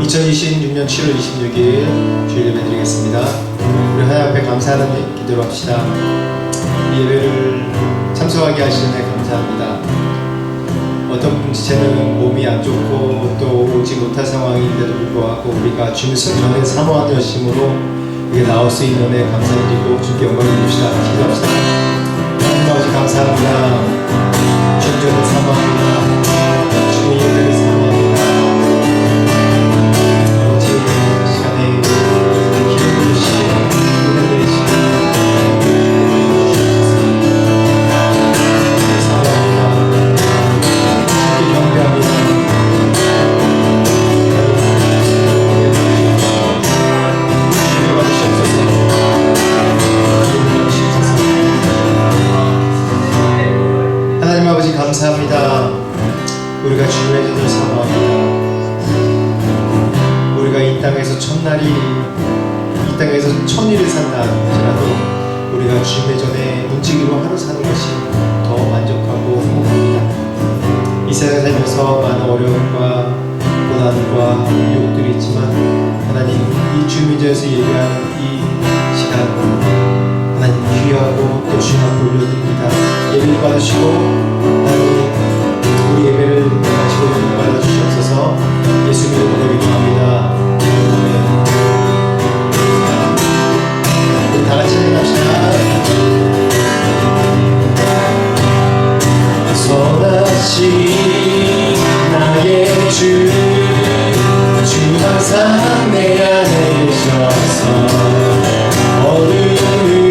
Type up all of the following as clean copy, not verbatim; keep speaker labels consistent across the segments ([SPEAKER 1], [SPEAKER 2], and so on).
[SPEAKER 1] 2026년 7월 26일 주일 예배 드리겠습니다. 우리 하나님 앞에 감사하는 기도로 합시다. 이 예배를 참석하게 하시는 데 감사합니다. 어떤 지체는 몸이 안 좋고 또 오지 못할 상황인데도 불구하고 우리가 주님 전에 사모하는 열심으로 이게 나올 수 있는 데 감사드리고 주께 영광을 드립시다. 기도합시다. 하나님 아버지 감사합니다. 주님 전에 사모합니다. 주님 예배를 사모합니다. 감사합니다. 우리가 주님의 전을 사모합니다. 우리가 이 땅에서 첫날이 이 땅에서 천일을 산다 할지라도 우리가 주님의 전에 움직이로 하루 사는 것이 더 만족하고 행복합니다. 이 세상에 살면서 많은 어려움과 고난과 유혹들이 있지만 하나님 이 주님의 전에서 예배하는 이 시간 하나님 귀하고 또 주님 앞에 올려드립니다. 예배를 받으시고 우리 예배를 마치고 받아주시옵소서. 예수 이름으로 기도합니다. 우리 다같이 찬양합시다. 선하신 나의 주 항상 내 안에 계셔서 어둠을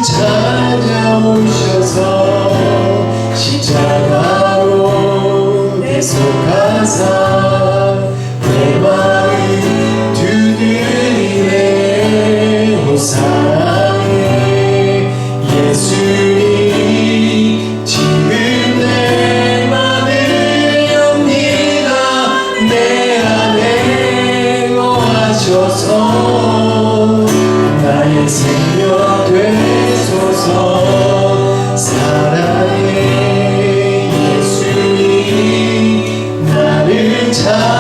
[SPEAKER 1] 찾아오셔서 십자가로 내속하사 내 마음 두드리네. 오 사랑해 예수님, 지금 내 맘을 엽니다. 내 안에 거하셔서 나의 생명 되소서. 사랑해 예수님, 나를 찾아오셔서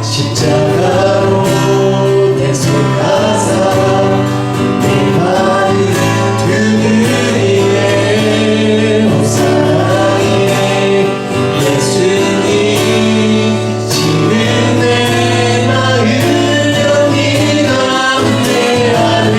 [SPEAKER 1] 십자가로 내속하사 내 마음 두드리네. 오 사랑해 예수님, 지금 내 마음 엽니다. 내 안에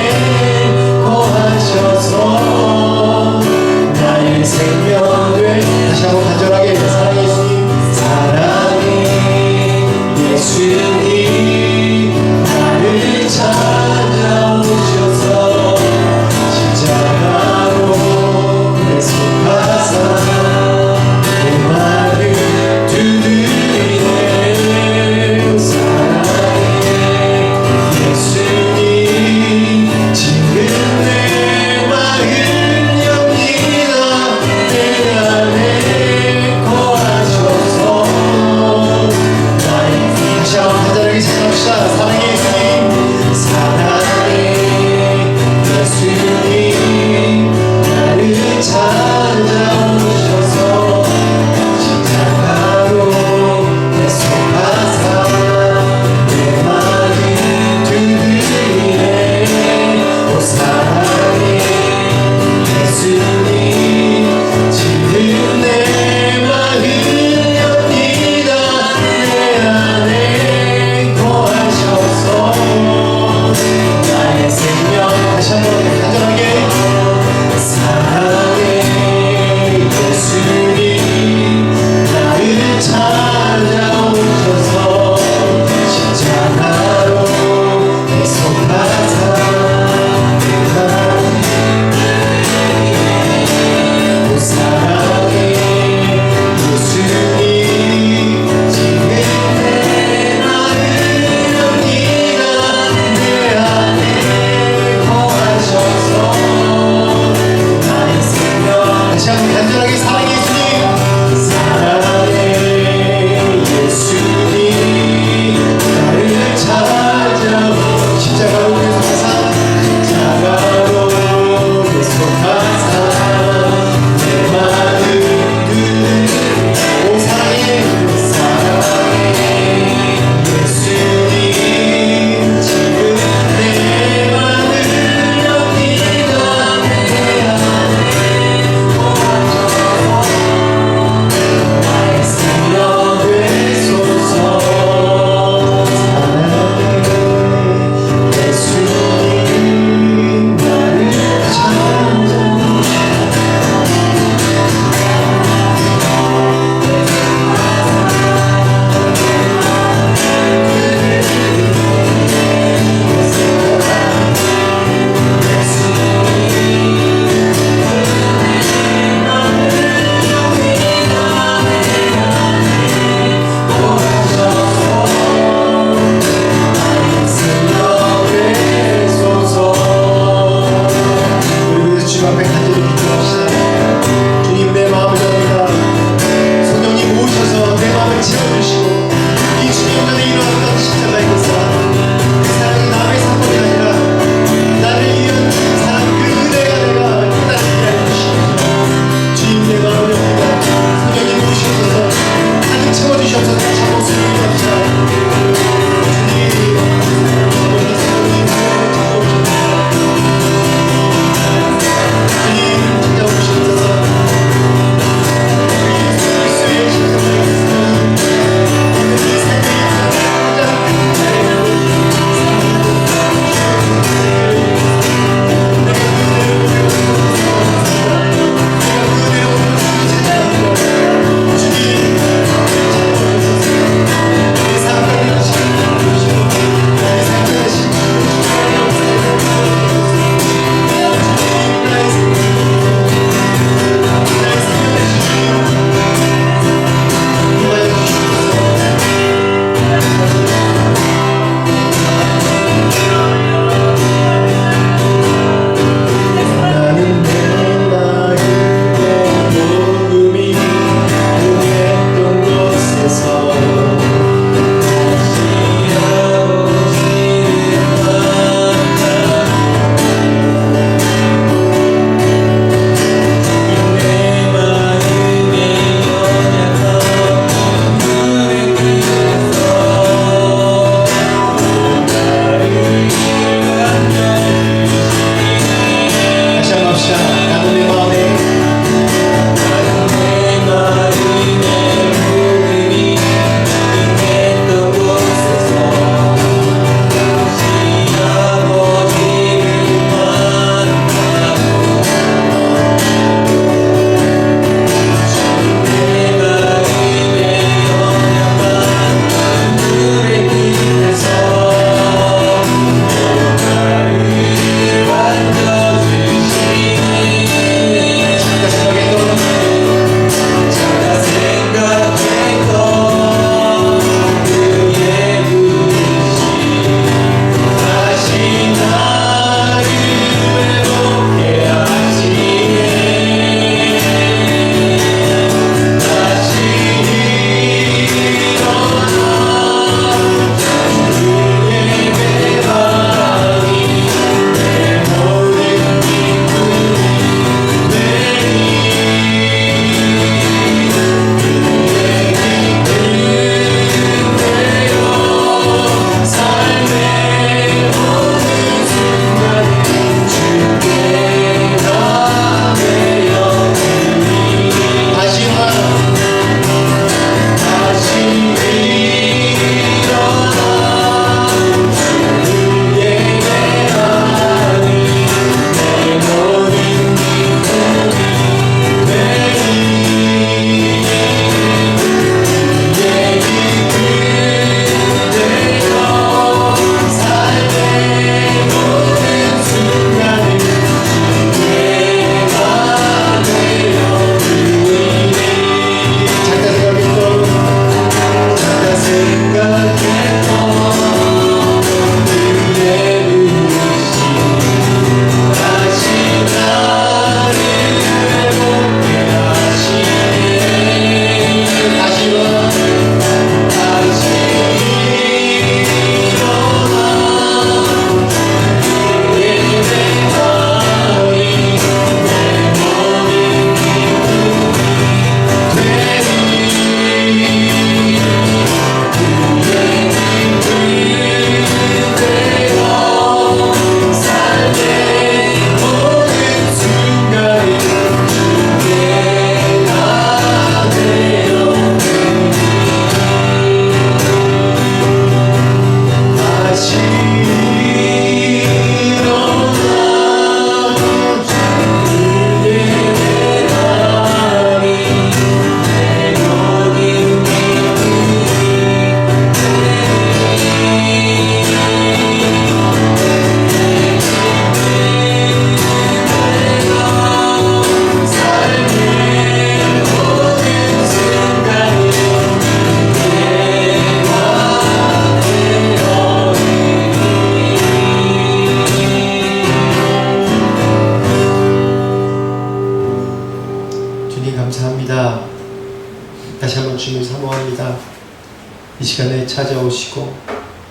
[SPEAKER 1] 이 시간에 찾아오시고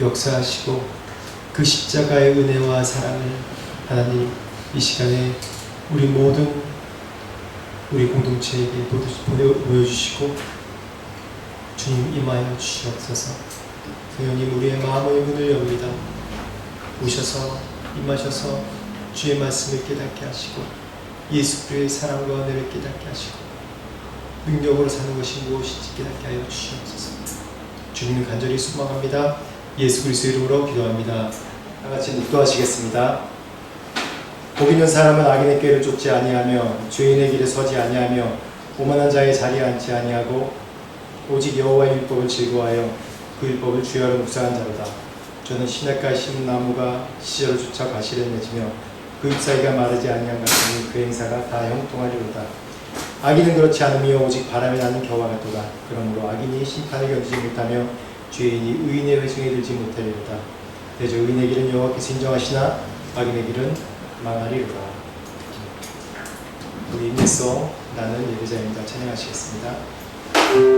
[SPEAKER 1] 역사하시고 그 십자가의 은혜와 사랑을 하나님 이 시간에 우리 모든 우리 공동체에게 보여주시고 주님 임하여 주시옵소서. 성령님 우리의 마음의 문을 엽니다. 오셔서 임하셔서 주의 말씀을 깨닫게 하시고 예수 그리스도의 사랑과 은혜를 깨닫게 하시고 능력으로 사는 것이 무엇인지 깨닫게 하여 주시옵소서. 주님을 간절히 소망합니다. 예수 그리스도 이름으로 기도합니다. 다같이 묵도하시겠습니다. 복 있는 사람은 악인의 꾀를 쫓지 아니하며 죄인의 길에 서지 아니하며 오만한 자의 자리에 앉지 아니하고 오직 여호와의 율법을 즐거워하여 그 율법을 주야로 묵상한 자로다. 저는 시냇가에 심은 나무가 시절을 쫓아 가시를 맺으며 그 잎사귀가 마르지 아니한 같으니 그 행사가 다 형통하리로다. 악인은 그렇지 않으며 오직 바람에 나는 겨와 같도다. 그러므로 악인이 심판을 견디지 못하며 죄인이 의인의 회중에 들지 못하리로다. 대저 의인의 길은 여호와께서 인정하시나 악인의 길은 망하리로다. 우리 인내송 나는 예배자입니다. 찬양하시겠습니다.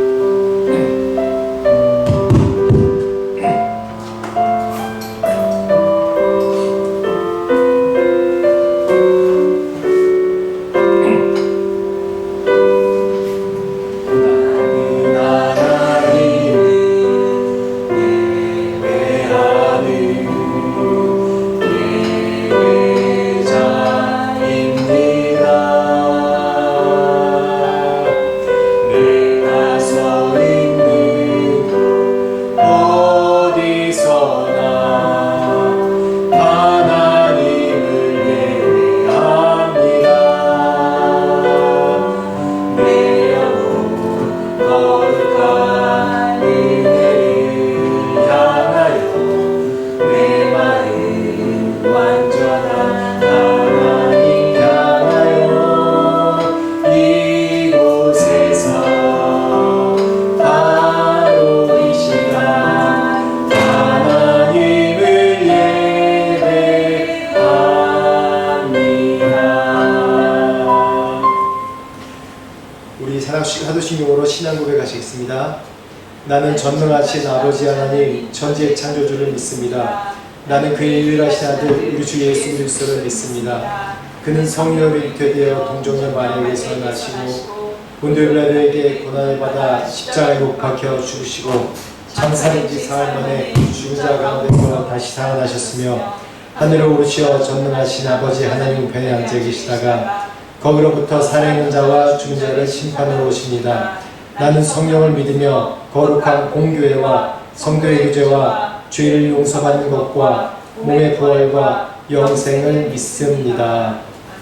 [SPEAKER 1] 하도신용으로 신앙 고백하시겠습니다. 나는 전능하신 아버지 하나님 천지의 창조주를 믿습니다. 나는 그의 유일하신 아들 우리 주 예수 그리스도를 믿습니다. 그는 성령으로 잉태되어 동정녀 마리아에게서 나시고 본디오 빌라도에게 고난을 받아 십자가에 못 박혀 죽으시고 장사된 지 사흘 만에 죽은 자 가운데서 다시 살아나셨으며 하늘로 오르시어 전능하신 아버지 하나님 우편에 앉아 계시다가 거기로부터 살아있는 자와 죽은 자를 심판으로 오십니다. 나는 성령을 믿으며 거룩한 공교회와 성도의 교제와 죄를 용서받는 것과 몸의 부활과 영생을 믿습니다.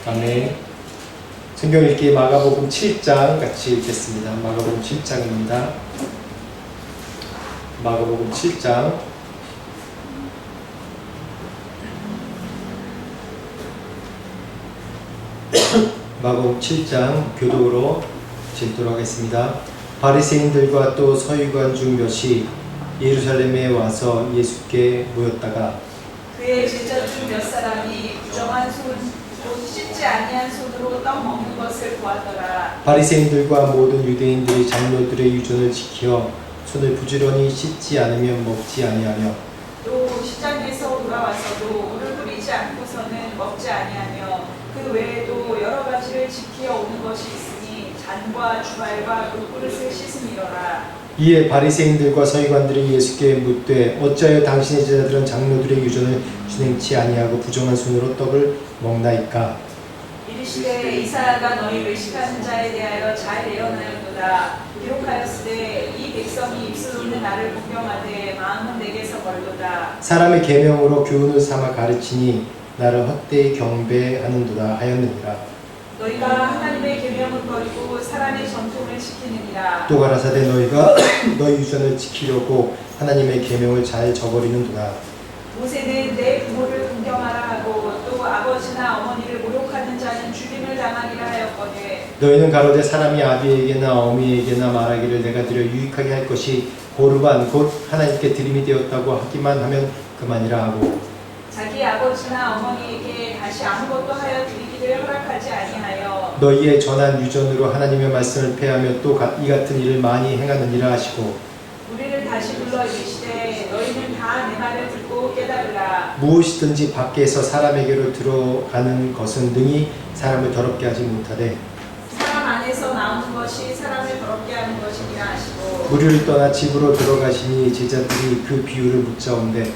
[SPEAKER 1] 아멘. 성경 읽기 마가복음 7장 같이 읽겠습니다. 마가복음 7장입니다. 마가복음 7장 마가복음 7장 교독으로 읽도록 하겠습니다. 바리새인들과 또 서기관 중 몇이 예루살렘에 와서 예수께 모였다가
[SPEAKER 2] 그의 제자 중 몇 사람이 부정한 손, 곧 씻지 아니한 손으로 떡 먹는 것을 보았더라.
[SPEAKER 1] 바리새인들과 모든 유대인들이 장로들의 유전을 지켜 손을 부지런히 씻지 않으면 먹지 아니하며
[SPEAKER 2] 또 시장에서 돌아와서도 물을 뿌리지 않고서는 먹지 아니하며 그 외에도 여러 가지를 지키어 오는 것이 있으니 잔과 주발과 물그릇을 씻음이로라.
[SPEAKER 1] 이에 바리새인들과 서기관들이 예수께 묻되 어찌하여 당신의 제자들은 장로들의 유전을 준행치 아니하고 부정한 손으로 떡을 먹나이까?
[SPEAKER 2] 이르시되 이사야가 너희 외식하는 자에 대하여 잘 예언하였도다. 기록하였으되 이 백성이 입술로는 나를 공경하되 마음은 내게서 멀도다.
[SPEAKER 1] 사람의 계명으로 교훈을 삼아 가르치니 나를 헛되이 경배하는도다 하였느니라.
[SPEAKER 2] 너희가 하나님의 계명을 버리고 사람의 전통을 지키느니라.
[SPEAKER 1] 또 가라사대 너희가 너희 유전을 지키려고 하나님의 계명을 잘 저버리는도다.
[SPEAKER 2] 모세는 내 부모를 공경하라 하고 또 아버지나 어머니를 모욕하는 자는 죽임을 당하리라 하였거늘
[SPEAKER 1] 너희는 가로되 사람이 아비에게나 어미에게나 말하기를 내가 드려 유익하게 할 것이 고르반 곧 하나님께 드림이 되었다고 하기만 하면 그만이라 하고
[SPEAKER 2] 자기 아버지나 어머니에게 다시 아무것도 하여 드리기를 허락하지 아니하여
[SPEAKER 1] 너희의 전한 유전으로 하나님의 말씀을 폐하며 또 이 같은 일을 많이 행하느니라 하시고
[SPEAKER 2] 우리를 다시 불러 불러 이르시되 너희는 다 내 말을 듣고 깨달으라.
[SPEAKER 1] 무엇이든지 밖에서 사람에게로 들어가는 것은 능히 사람을 더럽게 하지 못하되
[SPEAKER 2] 사람 안에서 나오는 것이 사람을 더럽게 하는 것이니라 하시고
[SPEAKER 1] 무리를 떠나 집으로 들어가시니 제자들이 그 비유를 묻자온데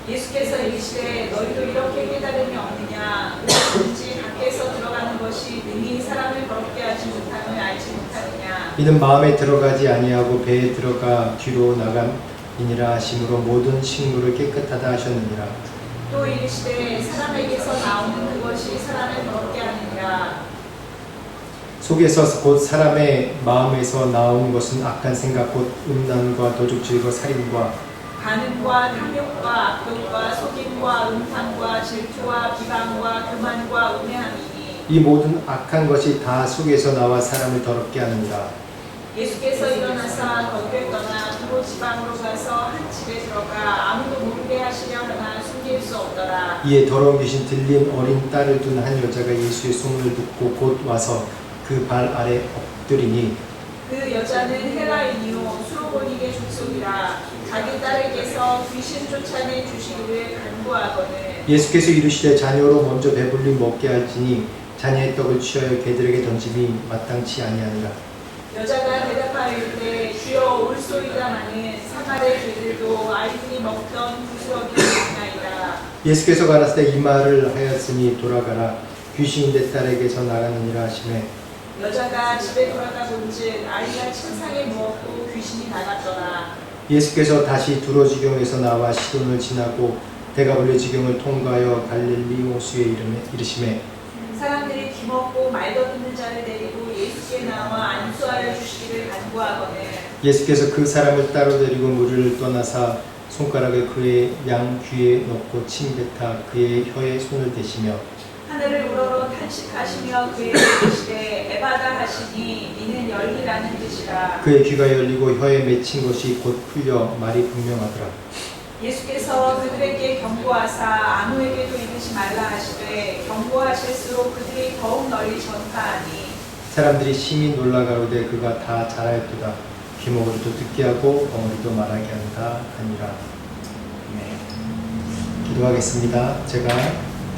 [SPEAKER 2] 예수께서 이르시되 너희도 이렇게 깨달음이 없느냐. 무엇이든지 밖에서 들어가는 것이 능히 사람을 더럽게 하지 못함을 알지 못하느냐.
[SPEAKER 1] 이는 마음에 들어가지 아니하고 배에 들어가 뒤로 나감이니라 하심으로 모든 식물을 깨끗하다 하셨느니라.
[SPEAKER 2] 또 이르시되 사람에게서 나오는 그것이 사람을 더럽게 하느니라.
[SPEAKER 1] 속에서 곧 사람의 마음에서 나오는 것은 악한 생각 곧 음란과 도둑질과 살인과
[SPEAKER 2] 간음과 탐욕과 악독과 속임과 음탕과 질투와 비방과 교만과 음해함이니
[SPEAKER 1] 이 모든 악한 것이 다 속에서 나와 사람을 더럽게 하느니라.
[SPEAKER 2] 예수께서 일어나사 거기를 떠나 두로 지방으로 가서 한 집에 들어가 아무도 모르게 하시려 하나 숨길 수 없더라.
[SPEAKER 1] 이에 더러운 귀신 들린 어린 딸을 둔 한 여자가 예수의 소문을 듣고 곧 와서 그 발 아래 엎드리니
[SPEAKER 2] 그 여자는 헬라인이요 수로보닉의 족속이라. 자기 딸에게서 귀신 쫓아내 주시기를 간구하거늘
[SPEAKER 1] 예수께서 이르시되 자녀로 먼저 배불리 먹게 할지니 자녀의 떡을 취하여 개들에게 던짐이 마땅치 아니하니라.
[SPEAKER 2] 여자가 대답하였되 주여 올소이다마는 사마리아 개들도 아이들이 먹던 부스러기를 먹나이다.
[SPEAKER 1] 예수께서 가라사대 이 말을 하였으니 돌아가라 귀신이 내 딸에게서 나가느니라 하시매
[SPEAKER 2] 여자가 집에 돌아가 본즉 아이가 침상에 누웠고 귀신이 나갔더라.
[SPEAKER 1] 예수께서 다시 두로지경에서 나와 시돈을 지나고 대가볼레 지경을 통과하여 갈릴리 호수에 이르시매
[SPEAKER 2] 사람들이 기먹고 말더듬는 자를 데리고 예수께 나와 안수하여 주시기를 간구하거늘
[SPEAKER 1] 예수께서 그 사람을 따로 데리고 무리를 떠나사 손가락을 그의 양 귀에 넣고 침뱉아 그의 혀에 손을 대시며
[SPEAKER 2] 하늘을 우러러 탄식하시며 그에게 이르시되 에바다 하시니 이는 열리라는 뜻이라.
[SPEAKER 1] 그의 귀가 열리고 혀에 맺힌 것이 곧 풀려 말이 분명하더라.
[SPEAKER 2] 예수께서 그들에게 경고하사 아무에게도 이르지 말라 하시되 경고하실수록 그들이 더욱 널리 전파하니
[SPEAKER 1] 사람들이 심히 놀라 가로되 그가 다 잘하였도다. 귀머거리도 듣게 하고 벙어리도 말하게 한다 하니라. 네. 기도하겠습니다. 제가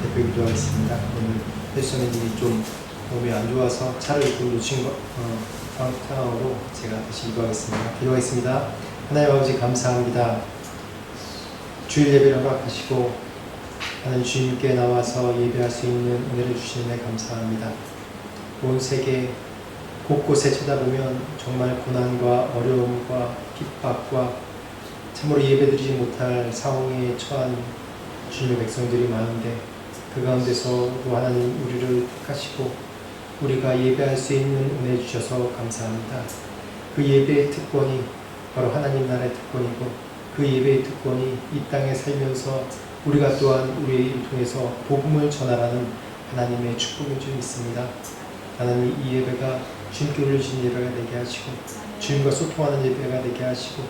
[SPEAKER 1] 대표 기도하겠습니다. 오늘 헬스원님이 좀 몸이 안 좋아서 차를 좀 놓친 상황으로 제가 다시 기도하겠습니다. 기도하겠습니다. 하나님 아버지 감사합니다. 주일 예배를 허락하시고 하나님 주님께 나와서 예배할 수 있는 은혜를 주시는 데 감사합니다. 온 세계 곳곳에 쳐다보면 정말 고난과 어려움과 핍박과 참으로 예배드리지 못할 상황에 처한 주님의 백성들이 많은데 그 가운데서도 하나님 우리를 택하시고 우리가 예배할 수 있는 은혜 주셔서 감사합니다. 그 예배의 특권이 바로 하나님 나라의 특권이고 그 예배의 특권이 이 땅에 살면서 우리가 또한 우리의 일을 통해서 복음을 전하라는 하나님의 축복을 좀 있습니다. 하나님 이 예배가 주님께 올려주신 예배가 되게 하시고 주님과 소통하는 예배가 되게 하시고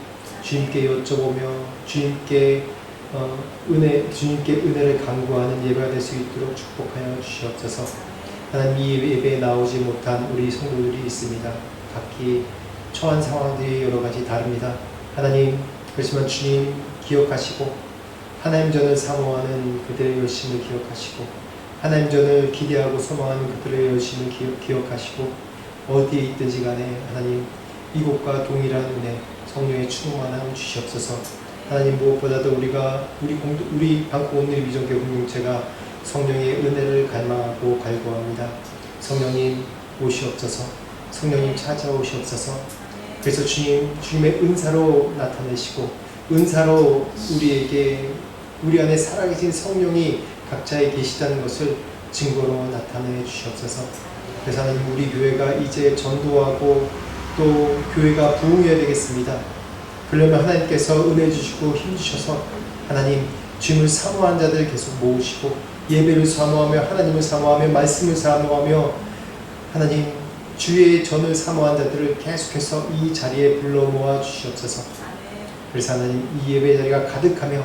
[SPEAKER 1] 주님께 여쭤보며 주님께 은혜를 간구하는 예배가 될 수 있도록 축복하여 주시옵소서. 하나님 이 예배에 나오지 못한 우리 성도들이 있습니다. 각기 처한 상황들이 여러 가지 다릅니다. 하나님 그렇지만 주님 기억하시고 하나님 전을 사모하는 그들의 열심을 기억하시고 하나님 전을 기대하고 소망하는 그들의 열심을 기억하시고 어디에 있든지 간에 하나님 이곳과 동일한 은혜 성령의 충만함 주시옵소서. 하나님 무엇보다도 우리 방콕 온누리 비전교회 공동체가 성령의 은혜를 갈망하고 갈구합니다. 성령님 오시옵소서. 성령님 찾아오시옵소서. 그래서 주님의 은사로 나타내시고 은사로 우리 안에 살아계신 성령이 각자에 계시다는 것을 증거로 나타내 주시옵소서. 그래서 하나님 우리 교회가 이제 전도하고 또 교회가 부흥해야 되겠습니다. 그러면 하나님께서 은혜 주시고 힘 주셔서 하나님 주님을 사모한 자들 계속 모으시고 예배를 사모하며 하나님을 사모하며 말씀을 사모하며 하나님 주의 전을 사모한 자들을 계속해서 이 자리에 불러 모아 주시옵소서. 그래서 하나님 이 예배 자리가 가득하며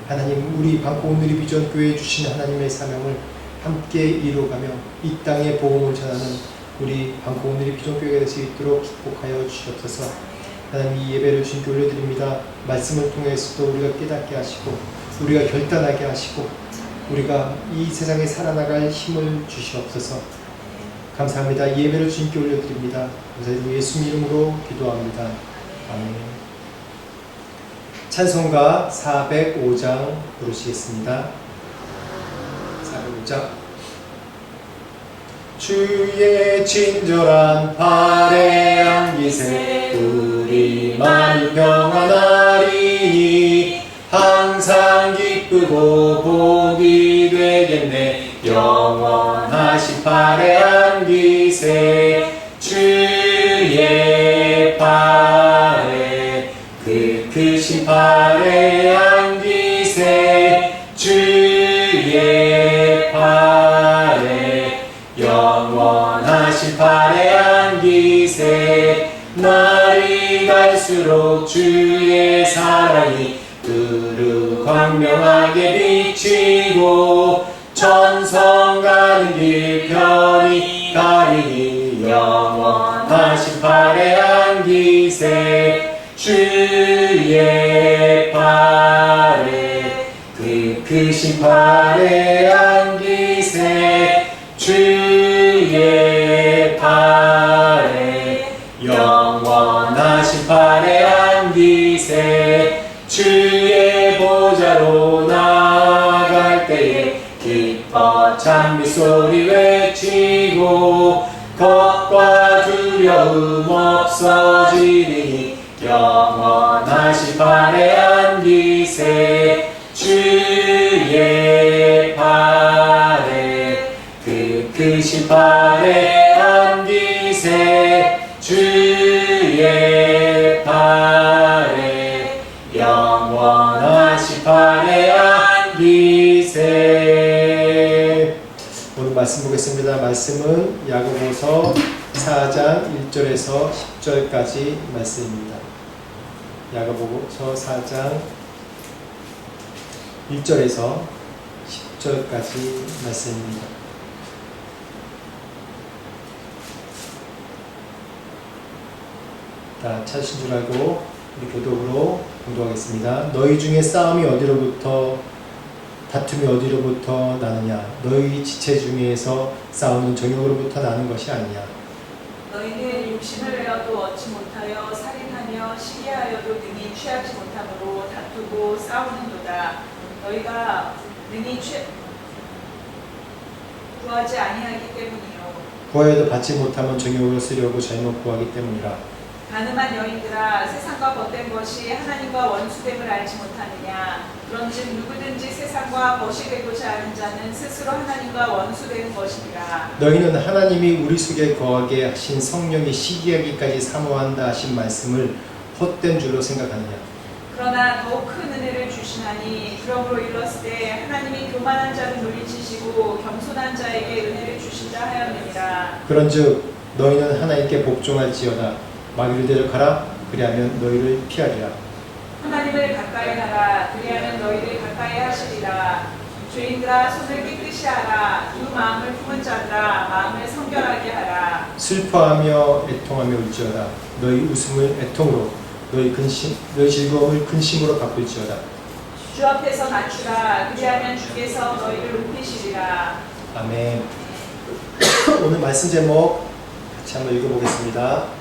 [SPEAKER 1] 하나님 우리 방콕 온누리 비전 교회에 주신 하나님의 사명을 함께 이루어가며 이 땅에 복음을 전하는 우리 방콕 온누리 비전 교회가 될 수 있도록 축복하여 주시옵소서. 하나님 이 예배를 주님께 올려드립니다. 말씀을 통해서도 우리가 깨닫게 하시고 우리가 결단하게 하시고 우리가 이 세상에 살아나갈 힘을 주시옵소서. 감사합니다. 이 예배를 주님께 올려드립니다. 감사드리고 예수님 이름으로 기도합니다. 아멘. 찬송가 405장 부르시겠습니다. 405장. 주의 친절한 팔에 안기세 우리만 평안하리니 항상 기쁘고 복이 되겠네. 영원하신 팔에 안기세 주의 팔에 그 크신 팔에 안기세 주의 팔에 영원하신 팔에 안기세. 날이 갈수록 주의 사랑이 두루 광명하게 비치고 천성 가는 길 편히 가리니 영원하신 팔에 안기세 주의 팔에 그 크신 팔에 안기세 주의 팔에 영원하신 팔에 안기세. 주의 보좌로 나아갈 때에 기뻐 찬미 소리 외치고 겁과 두려움 없어지니 영원하신 팔에 안기세 주의 팔에 그 크신 팔에 안기세 주의 팔에 영원하신 팔에 안기세. 오늘 말씀 보겠습니다. 말씀은 야고보서 4장 1절에서 10절까지 말씀입니다. 야고보서 4장 1절에서 10절까지 말씀입니다. 다 찾으신 줄 알고 우리 교독으로 공독하겠습니다. 너희 중에 싸움이 어디로부터 다툼이 어디로부터 나느냐? 너희 지체 중에서 싸우는 정욕으로부터 나는 것이 아니냐?
[SPEAKER 2] 너희는 육신을 내어도 얻지 못하여 살인하며 시기하여도 능히 취하지 못함으로 다투고 싸우는도다. 너희가 능히 구하지 아니하기 때문이요.
[SPEAKER 1] 구하여도 받지 못하면 정욕으로 쓰려고 잘못 구하기 때문이라.
[SPEAKER 2] 가늠한 여인들아, 세상과 벗된 것이 하나님과 원수됨을 알지 못하느냐? 그런즉 누구든지 세상과 벗이 되고자 하는 자는 스스로 하나님과 원수되는 것이니라.
[SPEAKER 1] 너희는 하나님이 우리 속에 거하게 하신 성령이 시기하기까지 사모한다 하신 말씀을 헛된 줄로 생각하느냐?
[SPEAKER 2] 그러나 더욱 큰 은혜를 주시나니 그러므로 일렀을 때 하나님이 교만한 자를 물리치시고 겸손한 자에게 은혜를 주신다 하였느니라.
[SPEAKER 1] 그런즉 너희는 하나님께 복종할지어다. 마귀를 대적하라. 그리하면 너희를 피하리라.
[SPEAKER 2] 하나님을 가까이 하라. 그리하면 너희를 가까이 하시리라. 죄인들아, 손을 깨끗이 하라. 두 마음을 품은 자들아, 마음을 성결하게 하라.
[SPEAKER 1] 슬퍼하며 애통하며 울지어다. 너희 웃음을 애통으로 너희 즐거움을 근심으로 바꿀지어다.
[SPEAKER 2] 주 앞에서 낮추라. 그리하면 주께서 너희를 높이시리라.
[SPEAKER 1] 아멘. 오늘 말씀 제목 같이 한번 읽어보겠습니다.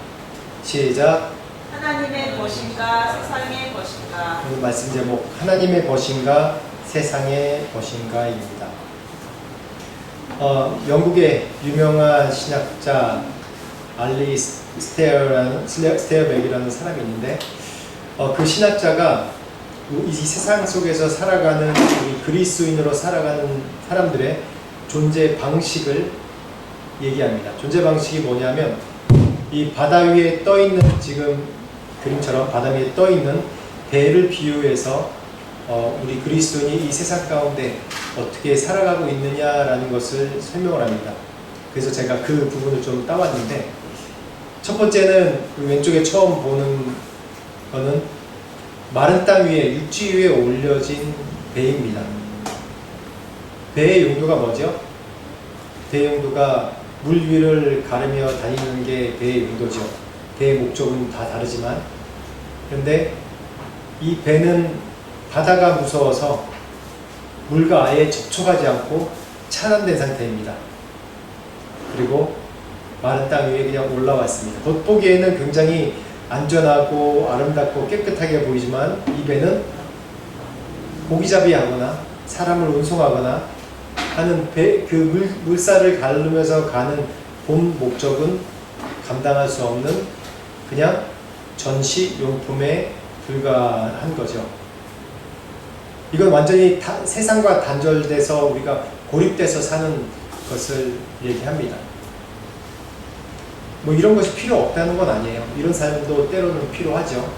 [SPEAKER 1] 시작.
[SPEAKER 2] 하나님의 것인가 세상의 것인가.
[SPEAKER 1] 오늘 말씀 제목 하나님의 것인가 세상의 것인가입니다. 영국의 유명한 신학자 알리 스테어백이라는 사람이 있는데 그 신학자가 이 세상 속에서 살아가는 우리 그리스도인으로 살아가는 사람들의 존재 방식을 얘기합니다. 존재 방식이 뭐냐면 이 바다 위에 떠 있는 지금 그림처럼 바다 위에 떠 있는 배를 비유해서 우리 그리스도인이 이 세상 가운데 어떻게 살아가고 있느냐라는 것을 설명을 합니다. 그래서 제가 그 부분을 좀 따왔는데 첫 번째는 그 왼쪽에 처음 보는 거는 마른 땅 위에 육지 위에 올려진 배입니다. 배의 용도가 뭐죠? 배의 용도가 물 위를 가르며 다니는 게 배의 용도죠. 배의 목적은 다 다르지만 그런데 이 배는 바다가 무서워서 물과 아예 접촉하지 않고 차단된 상태입니다. 그리고 마른 땅 위에 그냥 올라왔습니다. 겉보기에는 굉장히 안전하고 아름답고 깨끗하게 보이지만 이 배는 고기잡이 하거나 사람을 운송하거나 하는 물살을 가르면서 가는 본 목적은 감당할 수 없는 그냥 전시용품에 불과한 거죠. 이건 완전히 세상과 단절돼서 우리가 고립돼서 사는 것을 얘기합니다. 뭐 이런 것이 필요 없다는 건 아니에요. 이런 삶도 때로는 필요하죠.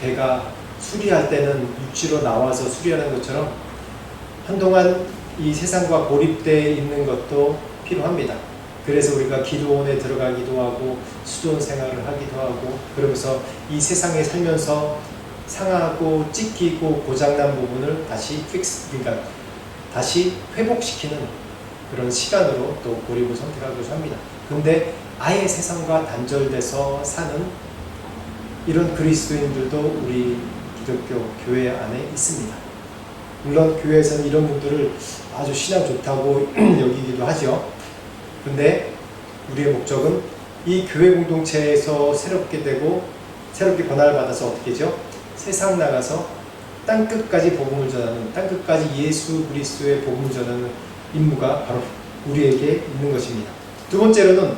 [SPEAKER 1] 배가 수리할 때는 육지로 나와서 수리하는 것처럼 한동안 이 세상과 고립되어 있는 것도 필요합니다. 그래서 우리가 기도원에 들어가기도 하고 수도원 생활을 하기도 하고 그러면서 이 세상에 살면서 상하고 찢기고 고장난 부분을 그러니까 다시 회복시키는 그런 시간으로 또 고립을 선택하기도 합니다. 그런데 아예 세상과 단절돼서 사는 이런 그리스도인들도 우리 기독교 교회 안에 있습니다. 물론 교회에서는 이런 분들을 아주 신앙 좋다고 여기기도 하죠. 근데 우리의 목적은 이 교회 공동체에서 새롭게 권한을 받아서 어떻게 하죠? 세상 나가서 땅끝까지 복음을 전하는, 땅끝까지 예수 그리스도의 복음을 전하는 임무가 바로 우리에게 있는 것입니다. 두 번째로는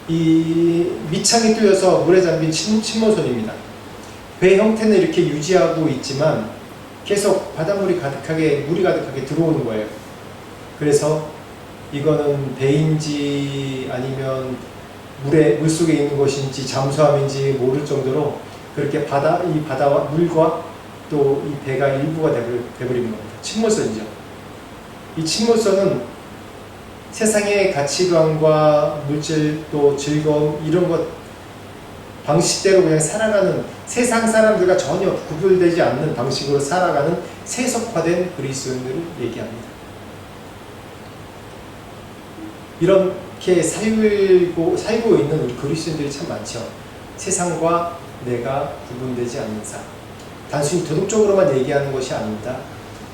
[SPEAKER 1] 이 밑창이 뚫려서 물에 잠긴 침몰선입니다. 배 형태는 이렇게 유지하고 있지만 계속 물이 가득하게 들어오는 거예요. 그래서 이거는 배인지 아니면 물속에 있는 것인지 잠수함인지 모를 정도로 그렇게 바다와 물과 또 이 배가 일부가 돼버리는 겁니다. 침몰선이죠. 이 침몰선은 세상의 가치관과 물질 또 즐거움 이런 것 방식대로 그냥 살아가는 세상 사람들과 전혀 구별되지 않는 방식으로 살아가는 세속화된 그리스도인들을 얘기합니다. 이렇게 살고 있는 우리 그리스도인들이 참 많죠. 세상과 내가 구분되지 않는 삶. 단순히 도덕적으로만 얘기하는 것이 아닙니다.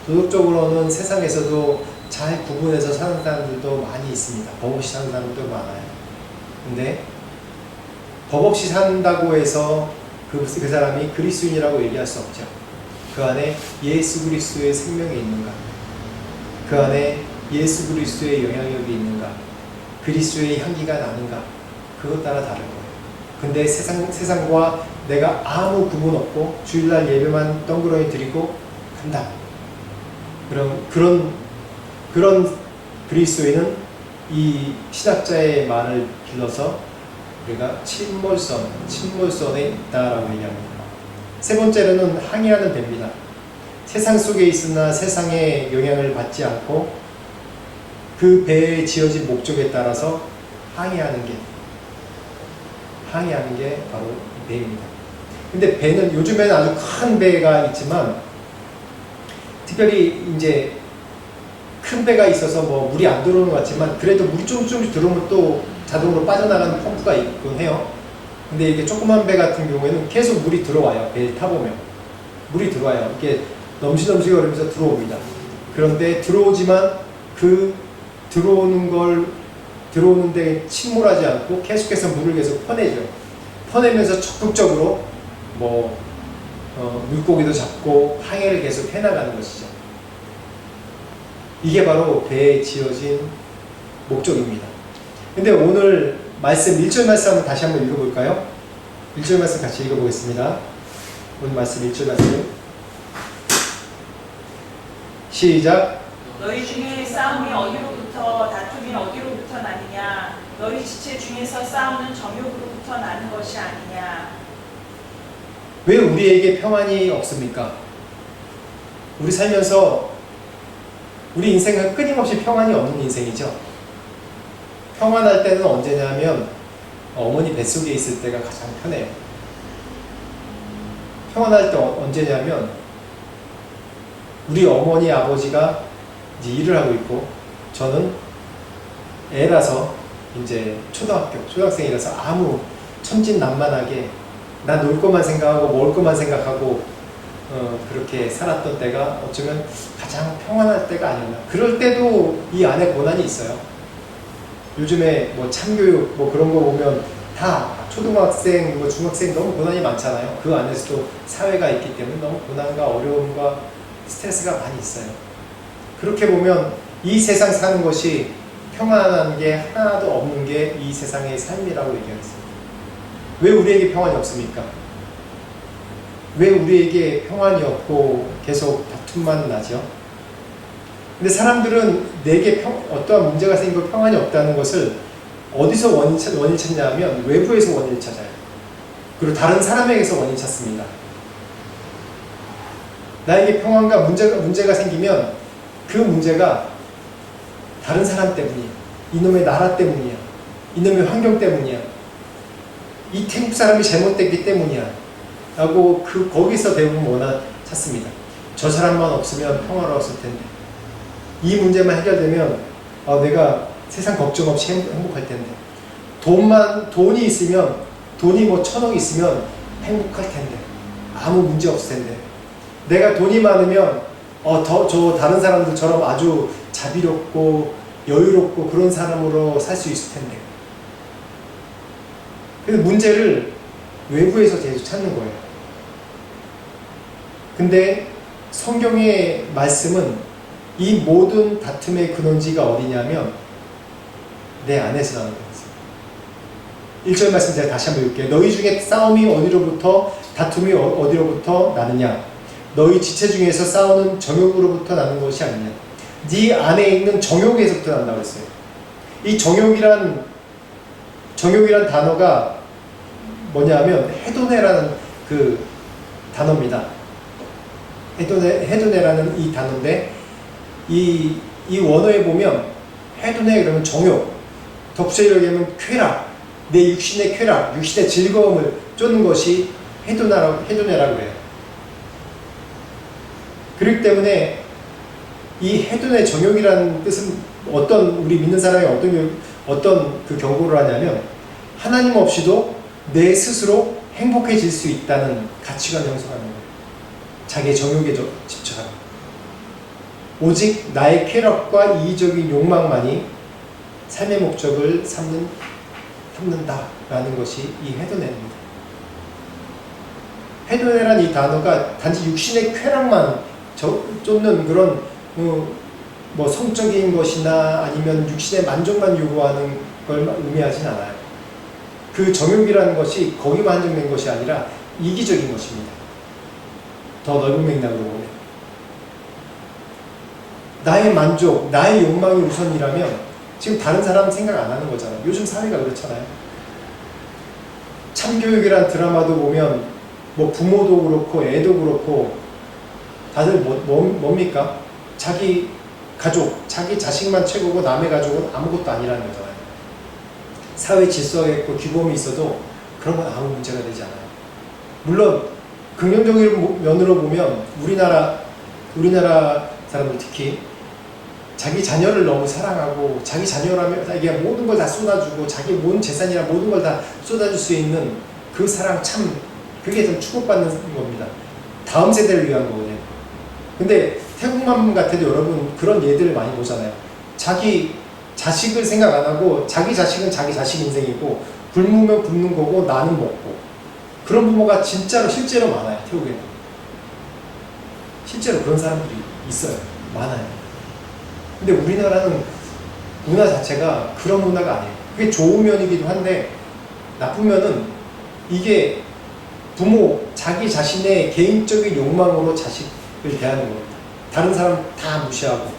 [SPEAKER 1] 도덕적으로는 세상에서도 잘 구분해서 사는 사람들도 많이 있습니다. 법 없이 사는 사람들도 많아요. 근데 법 없이 산다고 해서 그 사람이 그리스도인이라고 얘기할 수 없죠. 그 안에 예수 그리스도의 생명이 있는가? 그 안에 예수 그리스도의 영향력이 있는가? 그리스도의 향기가 나는가? 그것 따라 다른 거예요. 근데 세상과 내가 아무 구분 없고 주일날 예배만 덩그러니 드리고 간다. 그런 그리스도인은 이 신학자의 말을 빌려서 우리가 침몰선에 있다라고 얘기합니다. 세 번째로는 항해하는 배입니다. 세상 속에 있으나 세상의 영향을 받지 않고 그 배에 지어진 목적에 따라서 항해하는 게 바로 배입니다. 근데 배는 요즘에는 아주 큰 배가 있지만 특별히 이제 큰 배가 있어서 뭐 물이 안 들어오는 것 같지만 그래도 물이 조금씩 들어오면 또 자동으로 빠져나가는 펌프가 있곤 해요. 근데 이게 조그만 배 같은 경우에는 계속 물이 들어와요. 배를 타보면 물이 들어와요. 이렇게 넘실넘실거리면서 들어옵니다. 그런데 들어오지만 그 들어오는데 침몰하지 않고 계속해서 물을 계속 퍼내죠. 퍼내면서 적극적으로 물고기도 잡고 항해를 계속 해나가는 것이죠. 이게 바로 배에 지어진 목적입니다. 근데 오늘 말씀 1절 말씀 한번 다시 한번 읽어볼까요? 1절 말씀 같이 읽어보겠습니다. 오늘 말씀 1절 말씀 시작.
[SPEAKER 2] 너희 중에 싸움이 어디로부터 다툼이 어디로부터 나느냐? 너희 지체 중에서 싸우는 정욕으로부터 나는 것이 아니냐?
[SPEAKER 1] 왜 우리에게 평안이 없습니까? 우리 살면서 우리 인생은 끊임없이 평안이 없는 인생이죠. 평안할 때는 언제냐면 어머니 뱃속에 있을 때가 가장 편해요. 평안할 때 언제냐면 우리 어머니 아버지가 이제 일을 하고 있고 저는 애라서 이제 초등학생이라서 아무 천진난만하게 나 놀 것만 생각하고 먹을 것만 생각하고 그렇게 살았던 때가 어쩌면 가장 평안할 때가 아니었나. 그럴 때도 이 안에 고난이 있어요. 요즘에 뭐 참교육 뭐 그런 거 보면 다 초등학생, 뭐 중학생 너무 고난이 많잖아요. 그 안에서도 사회가 있기 때문에 너무 고난과 어려움과 스트레스가 많이 있어요. 그렇게 보면 이 세상 사는 것이 평안한 게 하나도 없는 게 이 세상의 삶이라고 얘기하겠습니다. 왜 우리에게 평안이 없습니까? 왜 우리에게 평안이 없고 계속 다툼만 나죠? 근데 사람들은 내게 어떠한 문제가 생기고 평안이 없다는 것을 어디서 원인 찾냐 하면 외부에서 원인을 찾아요. 그리고 다른 사람에게서 원인 찾습니다. 나에게 평안과 문제가 생기면 그 문제가 다른 사람 때문이야. 이놈의 나라 때문이야. 이놈의 환경 때문이야. 이 태국 사람이 잘못됐기 때문이야. 라고 거기서 대부분 원한 찾습니다. 저 사람만 없으면 평화로웠을 텐데. 이 문제만 해결되면 내가 세상 걱정 없이 행복할 텐데. 돈이 있으면, 돈이 뭐 1,000억 있으면 행복할 텐데. 아무 문제 없을 텐데. 내가 돈이 많으면 저 다른 사람들처럼 아주 자비롭고 여유롭고 그런 사람으로 살 수 있을 텐데. 그래서 문제를 외부에서 계속 찾는 거예요. 근데 성경의 말씀은 이 모든 다툼의 근원지가 어디냐면 내 안에서 나오는 거예요. 1절 말씀 제가 다시 한번 읽을게요. 너희 중에 싸움이 어디로부터, 다툼이 어디로부터 나느냐? 너희 지체 중에서 싸우는 정욕으로부터 나는 것이 아니냐? 네 안에 있는 정욕에서부터 난다고 했어요. 이 정욕이란 단어가 뭐냐면 헤도네라는 그 단어입니다. 헤도네라는 이 단어인데 이 원어에 보면 헤도네 그러면 정욕, 덕수의력에 하면 쾌락, 내 육신의 쾌락, 육신의 즐거움을 쫓는 것이 헤도네라고 해요. 그렇기 때문에 이 헤도네 정욕이라는 뜻은 우리 믿는 사람이 어떤 그 경고를 하냐면 하나님 없이도 내 스스로 행복해질 수 있다는 가치관 형성하는 거예요. 자기의 정욕에 집착하는 거예요. 오직 나의 쾌락과 이기적인 욕망만이 삶의 목적을 삼는다라는 것이 이 헤도네입니다. 헤도네란 이 단어가 단지 육신의 쾌락만 쫓는 그런 뭐 성적인 것이나 아니면 육신의 만족만 요구하는 걸 의미하진 않아요. 그 정욕이라는 것이 거기만 한정된 것이 아니라 이기적인 것입니다. 더 넓은 맥락으로 보면 나의 만족, 나의 욕망이 우선이라면 지금 다른 사람 생각 안 하는 거잖아요. 요즘 사회가 그렇잖아요. 참교육이란 드라마도 보면 뭐 부모도 그렇고 애도 그렇고 다들 뭡니까? 자기 가족, 자기 자식만 최고고 남의 가족은 아무것도 아니라는 거잖아요. 사회 질서가 있고 규범이 있어도 그런 건 아무 문제가 되지 않아요. 물론 긍정적인 면으로 보면 우리나라 사람들 특히 자기 자녀를 너무 사랑하고 자기 자녀라면 모든 걸 다 쏟아주고 자기 모든 재산이나 모든 걸 다 쏟아줄 수 있는 그 사랑 참 그게 좀 축복받는 겁니다. 다음 세대를 위한 거거든요. 근데 태국만 같아도 여러분 그런 예들을 많이 보잖아요. 자기 자식을 생각 안 하고 자기 자식은 자기 자식 인생이고 굶으면 굶는 거고 나는 먹고 그런 부모가 실제로 많아요. 태국에는 실제로 그런 사람들이 있어요. 많아요. 근데 우리나라는 문화 자체가 그런 문화가 아니에요. 그게 좋은 면이기도 한데 나쁜 면은 이게 자기 자신의 개인적인 욕망으로 자식을 대하는 겁니다. 다른 사람 다 무시하고